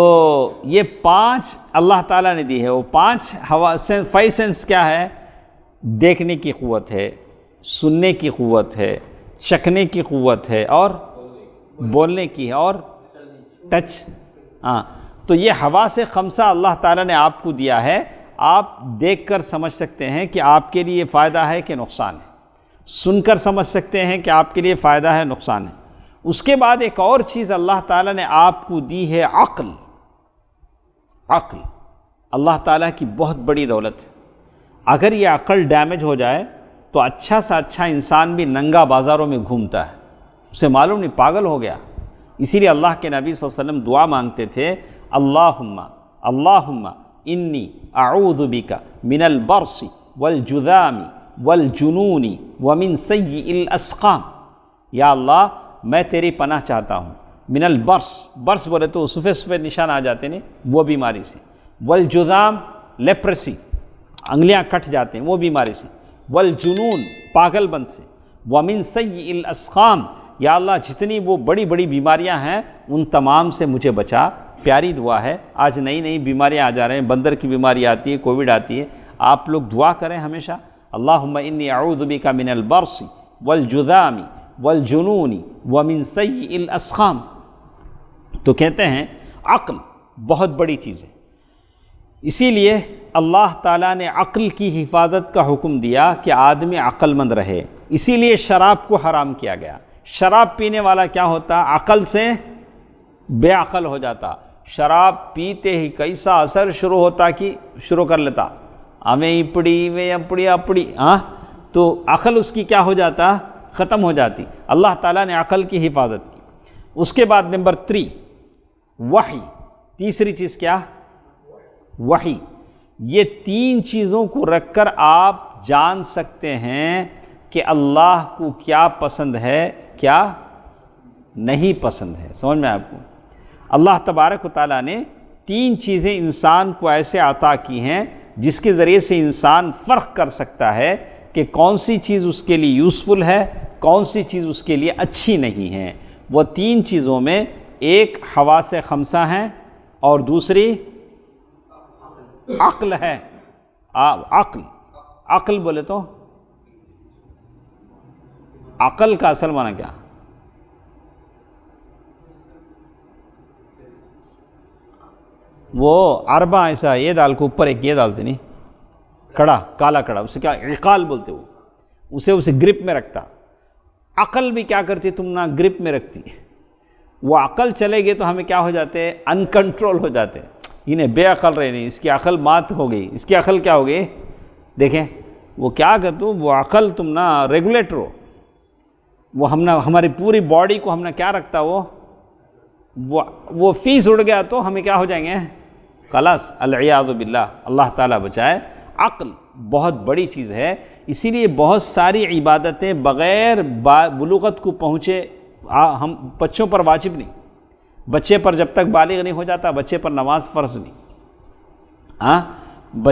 یہ 5 اللہ تعالیٰ نے دی ہے۔ وہ 5 سینس کیا ہے؟ دیکھنے کی قوت ہے، سننے کی قوت ہے، چکھنے کی قوت ہے، اور بولنے کی ہے، اور ٹچ۔ تو یہ حواس خمسہ اللہ تعالیٰ نے آپ کو دیا ہے۔ آپ دیکھ کر سمجھ سکتے ہیں کہ آپ کے لیے فائدہ ہے کہ نقصان ہے، سن کر سمجھ سکتے ہیں کہ آپ کے لیے فائدہ ہے نقصان ہے۔ اس کے بعد ایک اور چیز اللہ تعالیٰ نے آپ کو دی ہے، عقل۔ عقل اللہ تعالیٰ کی بہت بڑی دولت ہے۔ اگر یہ عقل ڈیمیج ہو جائے تو اچھا سا اچھا انسان بھی ننگا بازاروں میں گھومتا ہے، اسے معلوم نہیں پاگل ہو گیا۔ اسی لیے اللہ کے نبی صلی اللہ علیہ وسلم دعا مانگتے تھے، اللہم انی اعوذ بک من البرص والجذام والجنون ومن سیء الاسقام۔ یا اللہ میں تیری پناہ چاہتا ہوں من البرص، برص بولے تو سفید سفید نشان آ جاتے ہیں وہ بیماری سے، والجذام لیپرسی انگلیاں کٹ جاتے ہیں وہ بیماری سے، والجنون پاگل بن سے، ومن سیء الاسقام یا اللہ جتنی وہ بڑی بڑی بیماریاں ہیں ان تمام سے مجھے بچا۔ پیاری دعا ہے۔ آج نئی نئی بیماریاں آ جا رہے ہیں، بندر کی بیماری آتی ہے، کووڈ آتی ہے۔ آپ لوگ دعا کریں ہمیشہ، اللہم انی اعوذ بک من البرص والجذام والجنون ومن سیء الاسقام۔ تو کہتے ہیں عقل بہت بڑی چیز ہے، اسی لیے اللہ تعالیٰ نے عقل کی حفاظت کا حکم دیا کہ آدمی عقل مند رہے۔ اسی لیے شراب کو حرام کیا گیا۔ شراب پینے والا کیا ہوتا؟ عقل سے بے عقل ہو جاتا۔ شراب پیتے ہی کیسا اثر شروع ہوتا کہ شروع کر لیتا، ہمیں اپڑی میں اپڑی اپڑی، تو عقل اس کی کیا ہو جاتا؟ ختم ہو جاتی۔ اللہ تعالیٰ نے عقل کی حفاظت کی۔ اس کے بعد نمبر 3 وحی۔ تیسری چیز کیا؟ وحی۔ یہ 3 چیزوں کو رکھ کر آپ جان سکتے ہیں کہ اللہ کو کیا پسند ہے، کیا نہیں پسند ہے۔ سمجھ میں آپ کو؟ اللہ تبارک و تعالیٰ نے 3 چیزیں انسان کو ایسے عطا کی ہیں جس کے ذریعے سے انسان فرق کر سکتا ہے کہ کون سی چیز اس کے لیے یوزفل ہے، کون سی چیز اس کے لیے اچھی نہیں ہے۔ وہ 3 چیزوں میں ایک حواس خمسہ ہیں اور دوسری عقل ہے۔ عقل بولے تو عقل کا اصل معنی کیا؟ وہ عربہ ایسا یہ ڈال کو اوپر ایک یہ ڈالتے نہیں، کڑا کالا کڑا، اسے کیا عقال بولتے، وہ اسے گرپ میں رکھتا۔ عقل بھی کیا کرتی تم نہ گرپ میں رکھتی، وہ عقل چلے گئے تو ہمیں کیا ہو جاتے؟ ان کنٹرول ہو جاتے، انہیں بے عقل رہے نہیں، اس کی عقل مات ہو گئی، اس کی عقل کیا ہو گئی؟ دیکھیں وہ کیا کرتے، وہ عقل تم نہ ریگولیٹر ہو، وہ ہماری پوری باڈی کو ہم نے کیا رکھتا، وہ فیس اڑ گیا تو ہمیں کیا ہو جائیں گے؟ خلاص العیاذ باللہ، اللہ تعالیٰ بچائے۔ عقل بہت بڑی چیز ہے، اسی لیے بہت ساری عبادتیں بغیر بلوغت کو پہنچے ہم بچوں پر واجب نہیں، بچے پر جب تک بالغ نہیں ہو جاتا بچے پر نماز فرض نہیں۔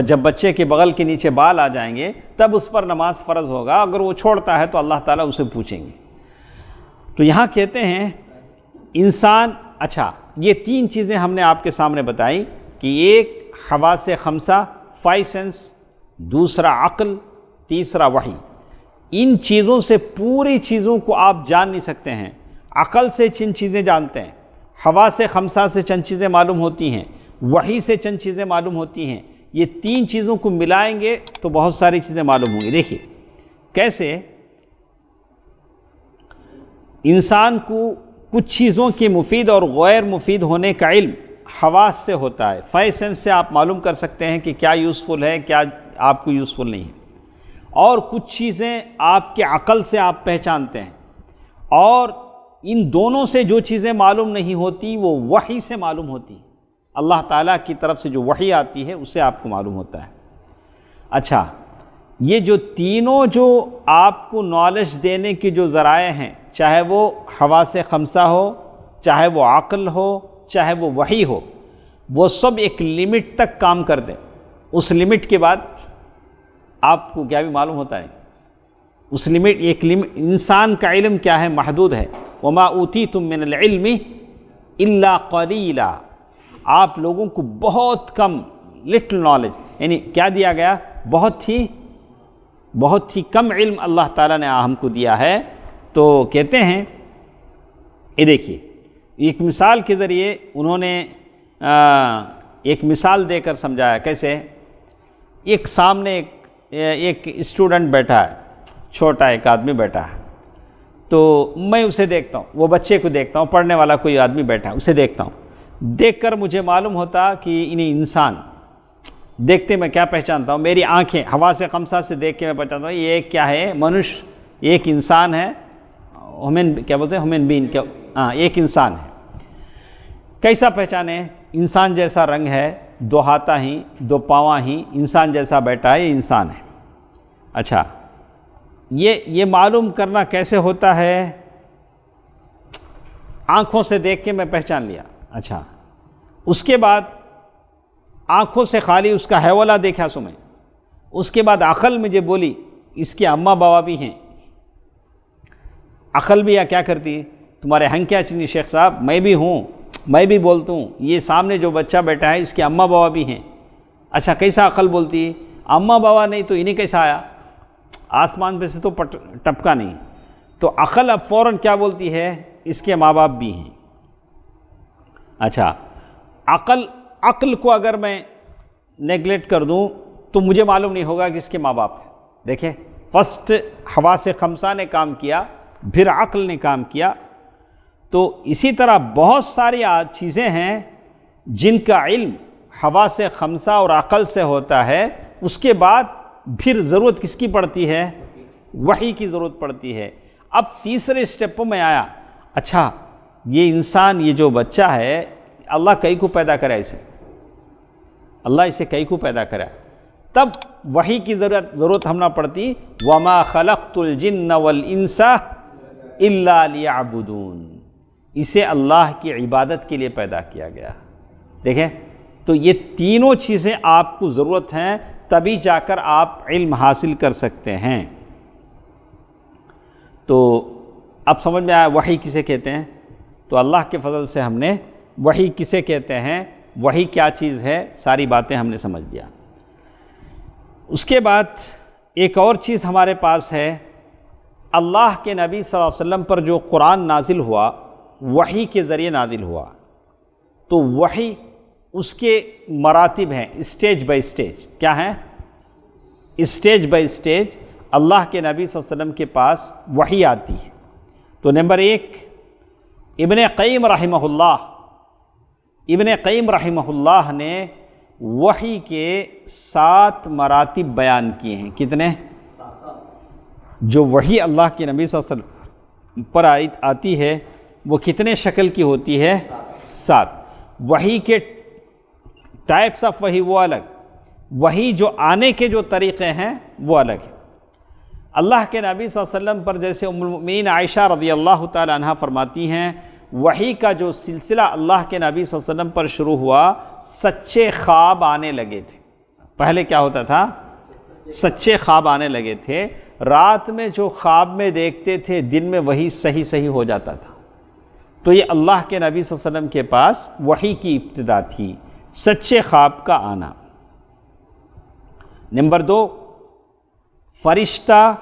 جب بچے کے بغل کے نیچے بال آ جائیں گے تب اس پر نماز فرض ہوگا، اگر وہ چھوڑتا ہے تو اللہ تعالیٰ اسے پوچھیں گے۔ تو یہاں کہتے ہیں انسان، اچھا یہ تین چیزیں ہم نے آپ کے سامنے بتائی کہ ایک حواس خمسہ 5 سینس، دوسرا عقل، تیسرا وحی۔ ان چیزوں سے پوری چیزوں کو آپ جان نہیں سکتے ہیں۔ عقل سے چند چیزیں جانتے ہیں، حواس خمسہ سے چند چیزیں معلوم ہوتی ہیں، وحی سے چند چیزیں معلوم ہوتی ہیں۔ یہ تین چیزوں کو ملائیں گے تو بہت ساری چیزیں معلوم ہوں گی۔ دیکھیے کیسے انسان کو کچھ چیزوں کے مفید اور غیر مفید ہونے کا علم حواس سے ہوتا ہے، 5 سینس سے آپ معلوم کر سکتے ہیں کہ کیا یوزفل ہے، کیا آپ کو یوزفل نہیں ہے، اور کچھ چیزیں آپ کے عقل سے آپ پہچانتے ہیں، اور ان دونوں سے جو چیزیں معلوم نہیں ہوتی وہ وحی سے معلوم ہوتی ہیں۔ اللہ تعالیٰ کی طرف سے جو وحی آتی ہے اس سے آپ کو معلوم ہوتا ہے۔ اچھا یہ جو تینوں جو آپ کو نالج دینے کے جو ذرائع ہیں، چاہے وہ حواس خمسہ ہو، چاہے وہ عقل ہو، چاہے وہ وحی ہو، وہ سب ایک لمٹ تک کام کر دیں، اس لمٹ کے بعد آپ کو کیا بھی معلوم ہوتا ہے، اس لمٹ انسان کا علم کیا ہے، محدود ہے۔ وما اوتیتم من العلم الا قلیلا، آپ لوگوں کو بہت کم، لٹل نالج، یعنی کیا دیا گیا، بہت ہی کم علم اللہ تعالیٰ نے ہم کو دیا ہے۔ تو کہتے ہیں یہ دیکھیے ایک مثال کے ذریعے انہوں نے ایک مثال دے کر سمجھایا۔ کیسے؟ ایک سامنے ایک اسٹوڈنٹ بیٹھا ہے، چھوٹا ایک آدمی بیٹھا ہے، تو میں اسے دیکھتا ہوں، وہ بچے کو دیکھتا ہوں، پڑھنے والا کوئی آدمی بیٹھا ہے اسے دیکھتا ہوں، دیکھ کر مجھے معلوم ہوتا کہ انہیں انسان دیکھتے میں کیا پہچانتا ہوں، میری آنکھیں حواس خمسہ سے دیکھ کے میں پہچانتا ہوں یہ کیا ہے، منش، ایک انسان ہے، کیا بولتے ہیں ہیومن بینگ، ایک انسان ہے۔ کیسا پہچانے؟ انسان جیسا رنگ ہے، 2 ہاتھاں ہی 2 پاواں ہی، انسان جیسا بیٹھا ہے، یہ انسان ہے۔ اچھا یہ معلوم کرنا کیسے ہوتا ہے؟ آنکھوں سے دیکھ کے میں پہچان لیا۔ اچھا اس کے بعد آنکھوں سے خالی اس کا حیولہ دیکھا سو میں، اس کے بعد عقل مجھے بولی اس کے اماں بابا بھی ہیں۔ عقل بھی کیا کرتی، تمہارے ہنگ کیا چنی شیخ صاحب، میں بھی ہوں، میں بھی بولتا ہوں، یہ سامنے جو بچہ بیٹھا ہے اس کے اماں بابا بھی ہیں۔ اچھا کیسا عقل بولتی، اماں بابا نہیں تو انہیں کیسا آیا، آسمان پہ سے تو ٹپکا نہیں۔ تو عقل اب فوراً کیا بولتی ہے، اس کے ماں باپ بھی ہیں۔ اچھا عقل کو اگر میں نیگلیکٹ کر دوں تو مجھے معلوم نہیں ہوگا کہ اس کے ماں باپ ہیں۔ دیکھیں فرسٹ حواس خمسہ نے کام کیا، پھر عقل نے کام کیا۔ تو اسی طرح بہت ساری چیزیں ہیں جن کا علم حواس خمسہ اور عقل سے ہوتا ہے، اس کے بعد پھر ضرورت کس کی پڑتی ہے، وحی کی ضرورت پڑتی ہے۔ اب تیسرے اسٹیپ میں آیا، اچھا یہ انسان، یہ جو بچہ ہے، اللہ کئی کو پیدا کرا اسے، اللہ اسے کئی کو پیدا کرا، تب وحی کی ضرورت ہم نہ پڑتی۔ وما خلقت الجن والانس الا لیعبدون، اسے اللہ کی عبادت کے لیے پیدا کیا گیا۔ دیکھیں تو یہ تینوں چیزیں آپ کو ضرورت ہیں، تبھی جا کر آپ علم حاصل کر سکتے ہیں۔ تو اب سمجھ میں آیا وحی کسے کہتے ہیں؟ تو اللہ کے فضل سے ہم نے وحی کسے کہتے ہیں، وحی کیا چیز ہے، ساری باتیں ہم نے سمجھ لیا۔ اس کے بعد ایک اور چیز ہمارے پاس ہے، اللہ کے نبی صلی اللہ علیہ وسلم پر جو قرآن نازل ہوا، وحی کے ذریعے نازل ہوا، تو وحی اس کے مراتب ہیں، اسٹیج بائی اسٹیج۔ کیا ہیں؟ اسٹیج بائی اسٹیج اللہ کے نبی صلی اللہ علیہ وسلم کے پاس وحی آتی ہے۔ تو نمبر 1 ابن قیم رحمہ اللہ نے وحی کے 7 مراتب بیان کیے ہیں۔ کتنے؟ جو وحی اللہ کے نبی صلی اللہ علیہ وسلم پر آتی ہے وہ کتنے شکل کی ہوتی ہے؟ 7۔ وحی کے ٹائپس آف وحی وہ الگ، وحی جو آنے کے جو طریقے ہیں وہ الگ ہیں۔ اللہ کے نبی صلی اللہ علیہ وسلم پر جیسے ام المؤمنین عائشہ رضی اللہ تعالی عنہ فرماتی ہیں، وحی کا جو سلسلہ اللہ کے نبی صلی اللہ علیہ وسلم پر شروع ہوا، سچے خواب آنے لگے تھے۔ پہلے کیا ہوتا تھا؟ سچے خواب آنے لگے تھے، رات میں جو خواب میں دیکھتے تھے دن میں وہی صحیح ہو جاتا تھا۔ تو یہ اللہ کے نبی صلی اللہ علیہ وسلم کے پاس وحی کی ابتدا تھی، سچے خواب کا آنا۔ نمبر 2، فرشتہ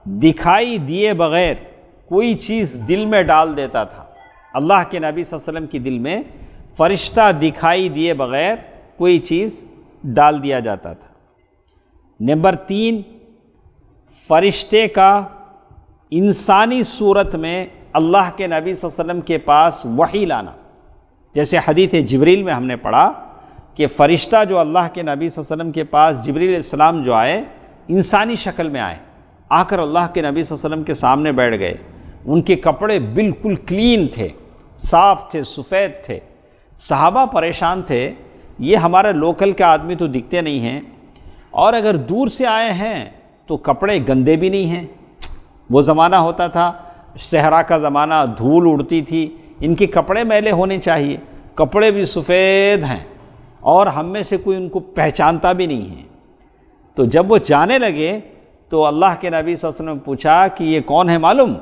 دکھائی دیے بغیر کوئی چیز دل میں ڈال دیتا تھا۔ اللہ کے نبی صلی اللہ علیہ وسلم کی دل میں فرشتہ دکھائی دیے بغیر کوئی چیز ڈال دیا جاتا تھا۔ نمبر 3، فرشتے کا انسانی صورت میں اللہ کے نبی صلی اللہ علیہ وسلم کے پاس وحی لانا، جیسے حدیث جبریل میں ہم نے پڑھا کہ فرشتہ جو اللہ کے نبی صلی اللہ علیہ وسلم کے پاس جبریل علیہ السلام جو آئے، انسانی شکل میں آئے، آ کر اللہ کے نبی صلی اللہ علیہ وسلم کے سامنے بیٹھ گئے۔ ان کے کپڑے بالکل کلین تھے، صاف تھے، سفید تھے۔ صحابہ پریشان تھے، یہ ہمارے لوکل کے آدمی تو دکھتے نہیں ہیں، اور اگر دور سے آئے ہیں تو کپڑے گندے بھی نہیں ہیں۔ وہ زمانہ ہوتا تھا، صحرا کا زمانہ، دھول اڑتی تھی، ان کے کپڑے میلے ہونے چاہیے، کپڑے بھی سفید ہیں، اور ہم میں سے کوئی ان کو پہچانتا بھی نہیں ہے۔ تو جب وہ جانے لگے تو اللہ کے نبی صلی اللہ علیہ وسلم نے پوچھا کہ یہ کون ہے معلوم؟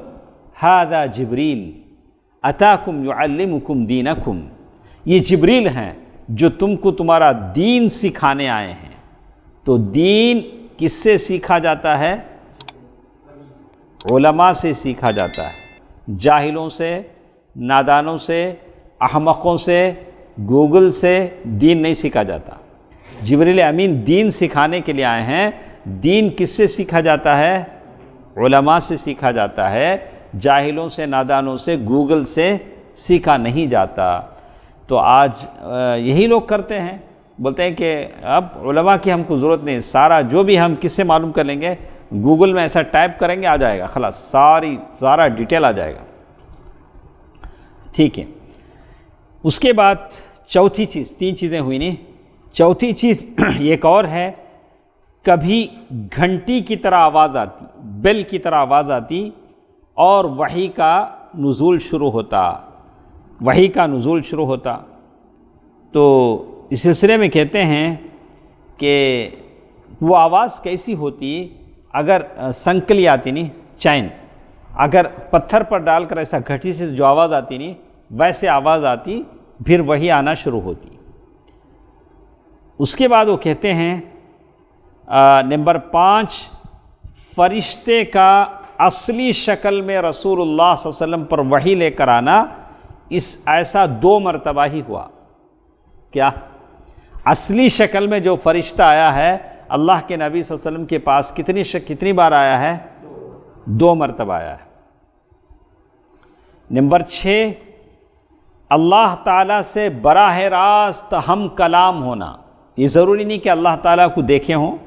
ھذا جبریل اتاکم یعلمکم دینکم، یہ جبریل ہیں جو تم کو تمہارا دین سکھانے آئے ہیں۔ تو دین کس سے سیکھا جاتا ہے؟ علماء سے سیکھا جاتا ہے، جاہلوں سے، نادانوں سے، احمقوں سے، گوگل سے دین نہیں سیکھا جاتا۔ جبریل امین دین سکھانے کے لیے آئے ہیں۔ دین کس سے سیکھا جاتا ہے؟ علماء سے سیکھا جاتا ہے، جاہلوں سے، نادانوں سے، گوگل سے سیکھا نہیں جاتا۔ تو آج یہی لوگ کرتے ہیں، بولتے ہیں کہ اب علماء کی ہم کو ضرورت نہیں، سارا جو بھی ہم کس سے معلوم کر لیں گے، گوگل میں ایسا ٹائپ کریں گے آ جائے گا، خلاص سارا ڈیٹیل آ جائے گا۔ ٹھیک ہے، اس کے بعد چوتھی چیز، 3 چیزیں ہوئی نہیں، چوتھی چیز ایک اور ہے، کبھی گھنٹی کی طرح آواز آتی، بیل کی طرح آواز آتی، اور وحی کا نزول شروع ہوتا۔ تو اس سلسلے میں کہتے ہیں کہ وہ آواز کیسی ہوتی؟ اگر سنکلی آتی نہیں، چین، اگر پتھر پر ڈال کر ایسا گھٹی سے جو آواز آتی نہیں، ویسے آواز آتی، پھر وحی آنا شروع ہوتی۔ اس کے بعد وہ کہتے ہیں نمبر 5، فرشتے کا اصلی شکل میں رسول اللہ صلی اللہ علیہ وسلم پر وحی لے کر آنا، ایسا 2 مرتبہ ہی ہوا۔ کیا؟ اصلی شکل میں جو فرشتہ آیا ہے اللہ کے نبی صلی اللہ علیہ وسلم کے پاس کتنی بار آیا ہے؟ 2 مرتبہ آیا ہے۔ نمبر 6، اللہ تعالیٰ سے براہ راست ہم کلام ہونا۔ یہ ضروری نہیں کہ اللہ تعالیٰ کو دیکھے ہوں۔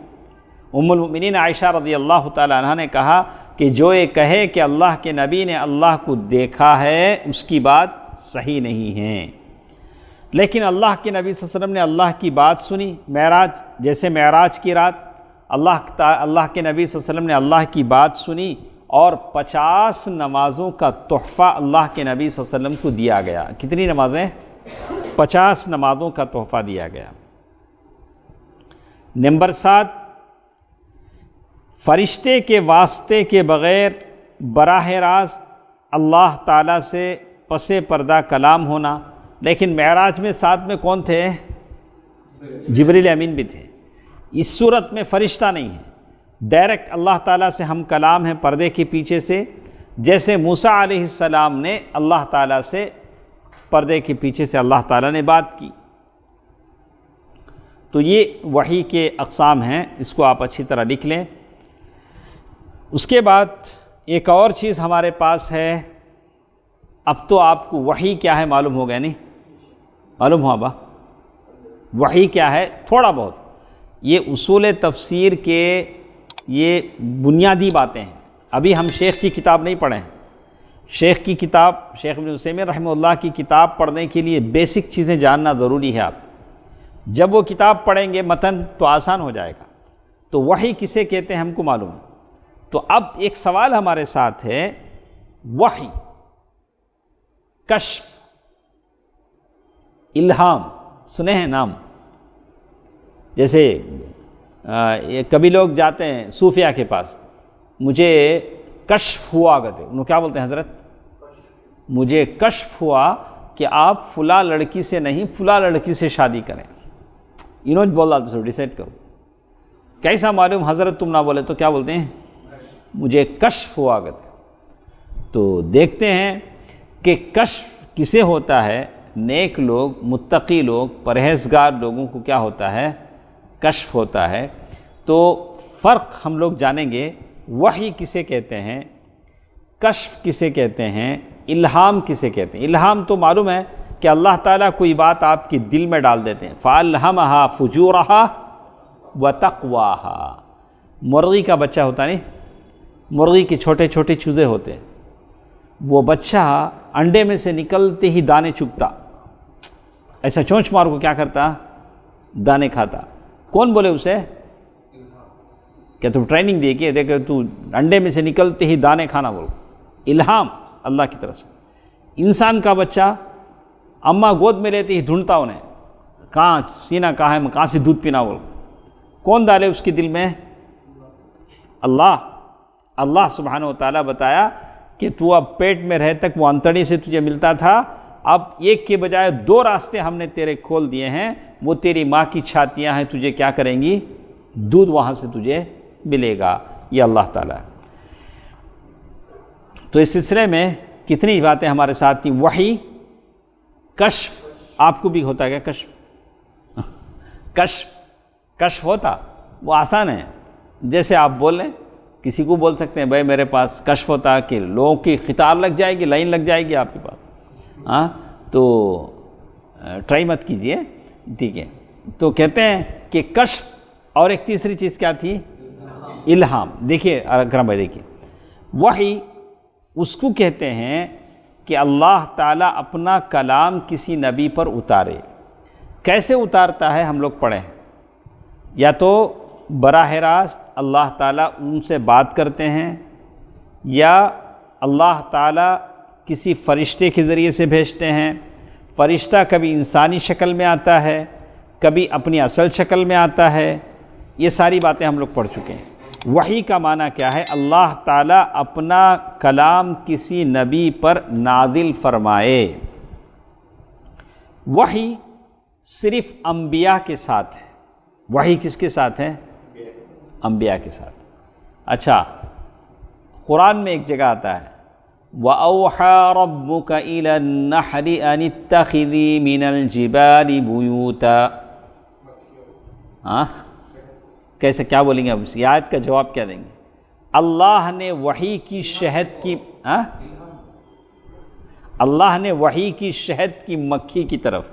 ام المؤمنین عائشہ رضی اللہ تعالی عنہ نے کہا کہ جو یہ کہے کہ اللہ کے نبی نے اللہ کو دیکھا ہے، اس کی بات صحیح نہیں ہے۔ لیکن اللہ کے نبی صلی اللہ علیہ وسلم نے اللہ کی بات سنی، جیسے معراج کی رات اللہ کے نبی صلی اللہ علیہ وسلم نے اللہ کی بات سنی، اور 50 نمازوں کا تحفہ اللہ کے نبی صلی اللہ علیہ وسلم کو دیا گیا۔ کتنی نمازیں؟ 50 نمازوں کا تحفہ دیا گیا۔ نمبر 7، فرشتے کے واسطے کے بغیر براہ راست اللہ تعالیٰ سے پس پردہ کلام ہونا۔ لیکن معراج میں ساتھ میں کون تھے؟ جبریل امین بھی تھے۔ اس صورت میں فرشتہ نہیں ہے، ڈائریکٹ اللہ تعالیٰ سے ہم کلام ہیں پردے کے پیچھے سے، جیسے موسیٰ علیہ السلام نے اللہ تعالیٰ سے پردے کے پیچھے سے اللہ تعالیٰ نے بات کی۔ تو یہ وحی کے اقسام ہیں، اس کو آپ اچھی طرح لکھ لیں۔ اس کے بعد ایک اور چیز ہمارے پاس ہے، اب تو آپ کو وحی کیا ہے معلوم ہو گیا، نہیں معلوم ہوا با؟ وحی کیا ہے تھوڑا بہت، یہ اصول تفسیر کے یہ بنیادی باتیں ہیں۔ ابھی ہم شیخ کی کتاب نہیں پڑھیں، شیخ کی کتاب، شیخ ابن عثیمین رحمہ اللہ کی کتاب پڑھنے کے لیے بیسک چیزیں جاننا ضروری ہے۔ آپ جب وہ کتاب پڑھیں گے متن تو آسان ہو جائے گا۔ تو وحی کسے کہتے ہیں ہم کو معلوم ہے۔ تو اب ایک سوال ہمارے ساتھ ہے، وحی، کشف، الہام سنے ہیں نام؟ جیسے کبھی لوگ جاتے ہیں صوفیہ کے پاس، مجھے کشف ہوا کہتے ہیں، انہوں کیا بولتے ہیں حضرت؟ مجھے کشف ہوا کہ آپ فلاں لڑکی سے نہیں فلاں لڑکی سے شادی کریں، انہوں بول رہا تھا ڈیسائڈ کرو۔ کیسا معلوم حضرت تم نہ بولے تو کیا بولتے ہیں؟ مجھے کشف ہوا کہتے ہیں۔ تو دیکھتے ہیں کہ کشف کسے ہوتا ہے؟ نیک لوگ، متقی لوگ، پرہیزگار لوگوں کو کیا ہوتا ہے؟ کشف ہوتا ہے۔ تو فرق ہم لوگ جانیں گے، وحی کسے کہتے ہیں، کشف کسے کہتے ہیں، الہام کسے کہتے ہیں۔ الہام تو معلوم ہے کہ اللہ تعالیٰ کوئی بات آپ کے دل میں ڈال دیتے ہیں، فَأَلْهَمَهَا فُجُورَهَا وَتَقْوَاهَا۔ مرغی کا بچہ ہوتا نہیں، مرغی کے چھوٹے چھوٹے چوزے ہوتے ہیں، وہ بچہ انڈے میں سے نکلتے ہی دانے چگتا، ایسا چونچ مار کو کیا کرتا؟ دانے کھاتا۔ کون بولے اسے؟ کیا تم ٹریننگ دیے کہ دیکھو تو انڈے میں سے نکلتے ہی دانے کھانا بولو؟ الہام اللہ کی طرف سے۔ انسان کا بچہ اماں گود میں لیتے ہی ڈھونڈتا انہیں، کہاں سینہ کہاں ہے، کہاں سے دودھ پینا بولو؟ کون ڈالے اس کے دل میں؟ اللہ سبحانہ و تعالیٰ بتایا کہ تو اب پیٹ میں رہ تک وہ انتڑی سے تجھے ملتا تھا، اب ایک کے بجائے 2 راستے ہم نے تیرے کھول دیے ہیں، وہ تیری ماں کی چھاتیاں ہیں، تجھے کیا کریں گی؟ دودھ وہاں سے تجھے ملے گا۔ یہ اللہ تعالیٰ۔ تو اس سلسلے میں کتنی باتیں ہمارے ساتھ تھیں، وحی، کشف۔ آپ کو بھی ہوتا ہے کیا کشف؟ کشف ہوتا وہ آسان ہے، جیسے آپ بول لیں، کسی کو بول سکتے ہیں بھائی میرے پاس کشف ہوتا کہ لوگوں کی قطار لگ جائے گی، لائن لگ جائے گی آپ کے پاس، ہاں تو ٹرائی مت کیجئے، ٹھیک ہے۔ تو کہتے ہیں کہ کشف، اور ایک تیسری چیز کیا تھی؟ الہام۔ دیکھیے اکرم بھائی، دیکھیے وحی اس کو کہتے ہیں کہ اللہ تعالیٰ اپنا کلام کسی نبی پر اتارے۔ کیسے اتارتا ہے ہم لوگ پڑھیں، یا تو براہ راست اللہ تعالیٰ ان سے بات کرتے ہیں، یا اللہ تعالیٰ کسی فرشتے کے ذریعے سے بھیجتے ہیں۔ فرشتہ کبھی انسانی شکل میں آتا ہے، کبھی اپنی اصل شکل میں آتا ہے، یہ ساری باتیں ہم لوگ پڑھ چکے ہیں۔ وحی کا معنی کیا ہے؟ اللہ تعالیٰ اپنا کلام کسی نبی پر نازل فرمائے۔ وحی صرف انبیاء کے ساتھ ہے۔ وحی کس کے ساتھ ہے؟ انبیاء کے ساتھ۔ اچھا، قرآن میں ایک جگہ آتا ہے وَأَوْحَى رَبُّكَ إِلَى النَّحْلِ أَنِ اتَّخِذِي مِنَ الْجِبَالِ بُيُوتًا۔ کیسے کیا بولیں گے اب اس آیت کا جواب کیا دیں گے؟ اللہ نے وحی کی شہد کی اللہ نے وحی کی شہد کی مکھی کی طرف،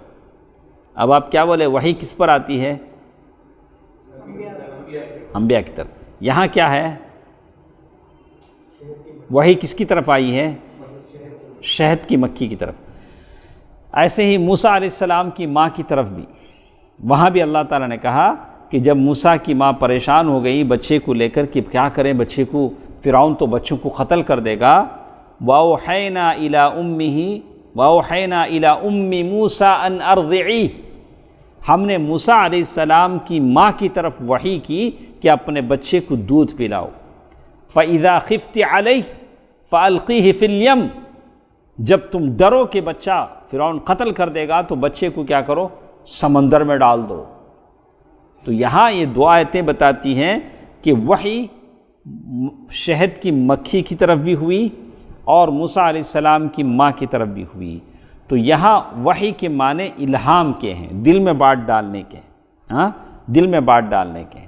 اب آپ کیا بولے؟ وحی کس پر آتی ہے؟ انبیاء کی طرف۔ یہاں کیا ہے؟ وحی کس کی طرف آئی ہے؟ شہد کی مکھی کی طرف۔ ایسے ہی موسیٰ علیہ السلام کی ماں کی طرف بھی، وہاں بھی اللہ تعالیٰ نے کہا کہ جب موسیٰ کی ماں پریشان ہو گئی بچے کو لے کر کہ کیا کریں بچے کو، فرعون تو بچوں کو قتل کر دے گا، وَأَوْحَيْنَا إِلَىٰ أُمِّ مُوسَىٰ أَنْ أَرْضِعِيهِ، ہم نے موسیٰ علیہ السلام کی ماں کی طرف وحی کی کہ اپنے بچے کو دودھ پلاؤ۔ فَإِذَا خِفْتِ عَلَيْهِ فَأَلْقِيهِ فِي الْيَمِّ، جب تم ڈرو کہ بچہ فرعون قتل کر دے گا تو بچے کو کیا کرو؟ سمندر میں ڈال دو۔ تو یہاں یہ 2 آیتیں بتاتی ہیں کہ وحی شہد کی مکھی کی طرف بھی ہوئی اور موسیٰ علیہ السلام کی ماں کی طرف بھی ہوئی۔ تو یہاں وحی کے معنی الہام کے ہیں، دل میں بات ڈالنے کے، دل میں بات ڈالنے کے۔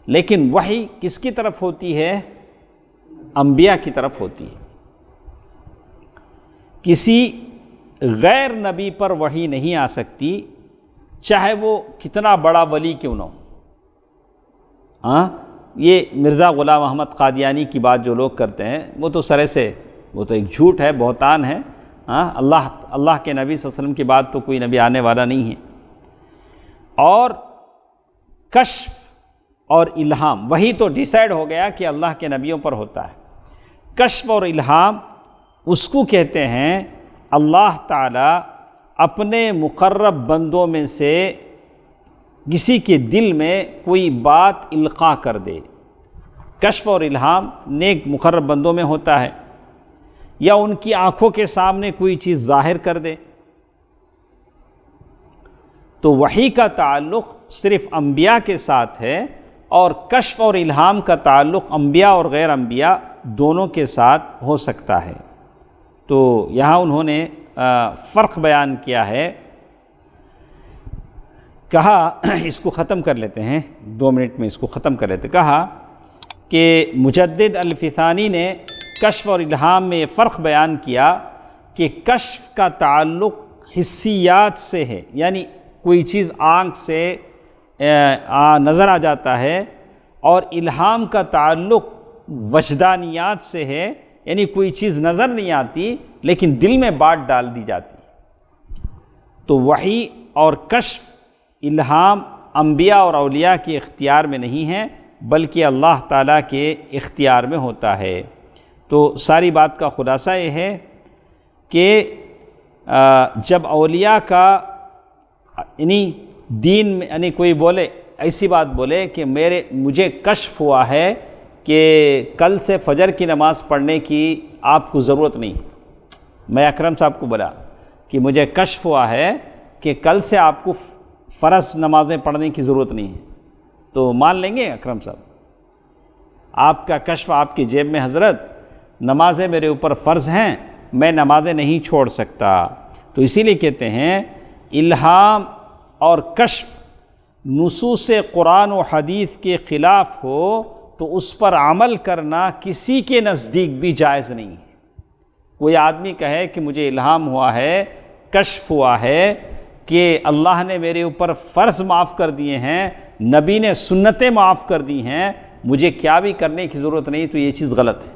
لیکن وحی کس کی طرف ہوتی ہے؟ انبیاء کی طرف ہوتی ہے۔ کسی غیر نبی پر وحی نہیں آ سکتی، چاہے وہ کتنا بڑا ولی کیوں نہ ہو۔ یہ مرزا غلام احمد قادیانی کی بات جو لوگ کرتے ہیں وہ تو سرے سے، وہ تو ایک جھوٹ ہے، بہتان ہے۔ اللہ کے نبی صلی اللہ علیہ وسلم کی بات تو کوئی نبی آنے والا نہیں ہے۔ اور کشف اور الہام وہی تو ڈیسائیڈ ہو گیا کہ اللہ کے نبیوں پر ہوتا ہے۔ کشف اور الہام اس کو کہتے ہیں اللہ تعالیٰ اپنے مقرب بندوں میں سے کسی کے دل میں کوئی بات القاء کر دے۔ کشف اور الہام نیک مقرب بندوں میں ہوتا ہے، یا ان کی آنکھوں کے سامنے کوئی چیز ظاہر کر دے۔ تو وحی کا تعلق صرف انبیاء کے ساتھ ہے، اور کشف اور الہام کا تعلق انبیاء اور غیر انبیاء دونوں کے ساتھ ہو سکتا ہے۔ تو یہاں انہوں نے فرق بیان کیا ہے، کہا اس کو ختم کر لیتے ہیں 2 منٹ میں، اس کو ختم کر لیتے۔ کہا کہ مجدد الفسانی نے کشف اور الہام میں یہ فرق بیان کیا کہ کشف کا تعلق حسیات سے ہے، یعنی کوئی چیز آنکھ سے نظر آ جاتا ہے، اور الہام کا تعلق وجدانیات سے ہے، یعنی کوئی چیز نظر نہیں آتی لیکن دل میں بات ڈال دی جاتی۔ تو وحی اور کشف الہام انبیاء اور اولیاء کے اختیار میں نہیں ہیں، بلکہ اللہ تعالیٰ کے اختیار میں ہوتا ہے۔ تو ساری بات کا خلاصہ یہ ہے کہ جب اولیاء کا یعنی دین میں یعنی کوئی بولے ایسی بات بولے کہ مجھے کشف ہوا ہے کہ کل سے فجر کی نماز پڑھنے کی آپ کو ضرورت نہیں، میں اکرم صاحب کو بولا کہ مجھے کشف ہوا ہے کہ کل سے آپ کو فرض نمازیں پڑھنے کی ضرورت نہیں ہے، تو مان لیں گے اکرم صاحب؟ آپ کا کشف آپ کی جیب میں حضرت، نمازیں میرے اوپر فرض ہیں، میں نمازیں نہیں چھوڑ سکتا۔ تو اسی لیے کہتے ہیں الہام اور کشف نصوص قرآن و حدیث کے خلاف ہو تو اس پر عمل کرنا کسی کے نزدیک بھی جائز نہیں ہے۔ کوئی آدمی کہے کہ مجھے الہام ہوا ہے، کشف ہوا ہے کہ اللہ نے میرے اوپر فرض معاف کر دیے ہیں، نبی نے سنتیں معاف کر دی ہیں، مجھے کیا بھی کرنے کی ضرورت نہیں، تو یہ چیز غلط ہے۔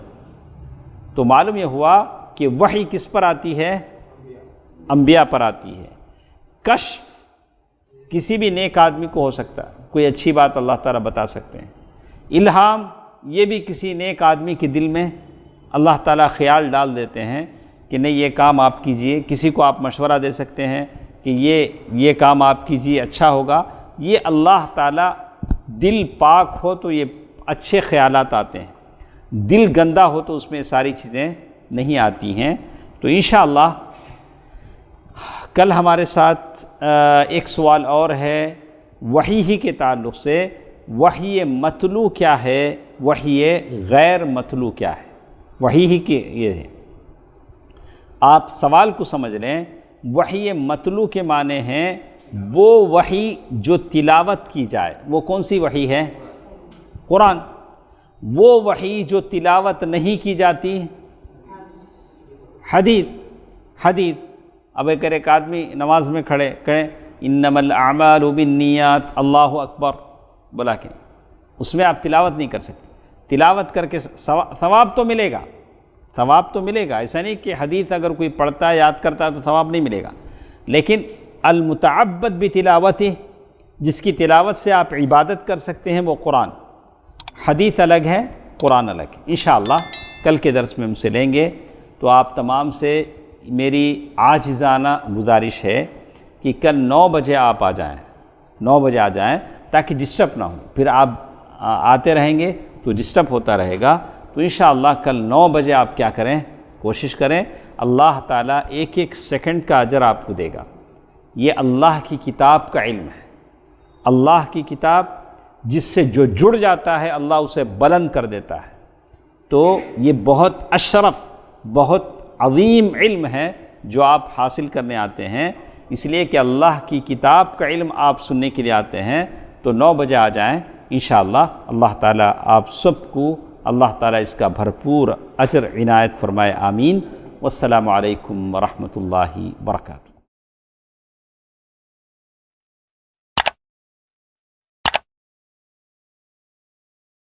تو معلوم یہ ہوا کہ وحی کس پر آتی ہے؟ انبیاء پر آتی ہے۔ کشف کسی بھی نیک آدمی کو ہو سکتا ہے، کوئی اچھی بات اللہ تعالیٰ بتا سکتے ہیں۔ الہام یہ بھی کسی نیک آدمی کے دل میں اللہ تعالیٰ خیال ڈال دیتے ہیں کہ نہیں یہ کام آپ کیجئے، کسی کو آپ مشورہ دے سکتے ہیں کہ یہ کام آپ کیجئے اچھا ہوگا۔ یہ اللہ تعالیٰ دل پاک ہو تو یہ اچھے خیالات آتے ہیں، دل گندہ ہو تو اس میں ساری چیزیں نہیں آتی ہیں۔ تو انشاءاللہ کل ہمارے ساتھ ایک سوال اور ہے وحی ہی کے تعلق سے، وحی مطلوع کیا ہے، وحی غیر مطلوع کیا ہے، وحی ہی کے یہ ہے۔ آپ سوال کو سمجھ لیں، وحی مطلوع کے معنی ہیں وہ وحی جو تلاوت کی جائے۔ وہ کون سی وحی ہے؟ قرآن۔ وہ وحی جو تلاوت نہیں کی جاتی، حدیث۔ اب اگر ایک آدمی نماز میں کھڑے کہیں انما الاعمال بالنیات اللہ اکبر بولا کہ اس میں آپ تلاوت نہیں کر سکتے۔ تلاوت کر کے ثواب تو ملے گا، ثواب تو ملے گا، ایسا نہیں کہ حدیث اگر کوئی پڑھتا ہے یاد کرتا ہے تو ثواب نہیں ملے گا، لیکن المتعبد بتلاوت، جس کی تلاوت سے آپ عبادت کر سکتے ہیں، وہ قرآن۔ حدیث الگ ہے، قرآن الگ ہے۔ انشاءاللہ کل کے درس میں ہم سے لیں گے۔ تو آپ تمام سے میری عاجزانہ گزارش ہے کہ کل 9 بجے آپ آ جائیں، 9 بجے آ جائیں تاکہ ڈسٹرب نہ ہو، پھر آپ آتے رہیں گے تو ڈسٹرب ہوتا رہے گا۔ تو انشاءاللہ کل 9 بجے آپ کیا کریں، کوشش کریں، اللہ تعالیٰ ایک ایک سیکنڈ کا اجر آپ کو دے گا۔ یہ اللہ کی کتاب کا علم ہے، اللہ کی کتاب جس سے جو جڑ جاتا ہے اللہ اسے بلند کر دیتا ہے۔ تو یہ بہت اشرف، بہت عظیم علم ہے جو آپ حاصل کرنے آتے ہیں، اس لیے کہ اللہ کی کتاب کا علم آپ سننے کے لیے آتے ہیں۔ تو 9 بجے آ جائیں انشاءاللہ۔ اللہ تعالیٰ آپ سب کو اللہ تعالیٰ اس کا بھرپور اجر عنایت فرمائے، آمین۔ والسلام علیکم ورحمۃ اللہ وبرکاتہ۔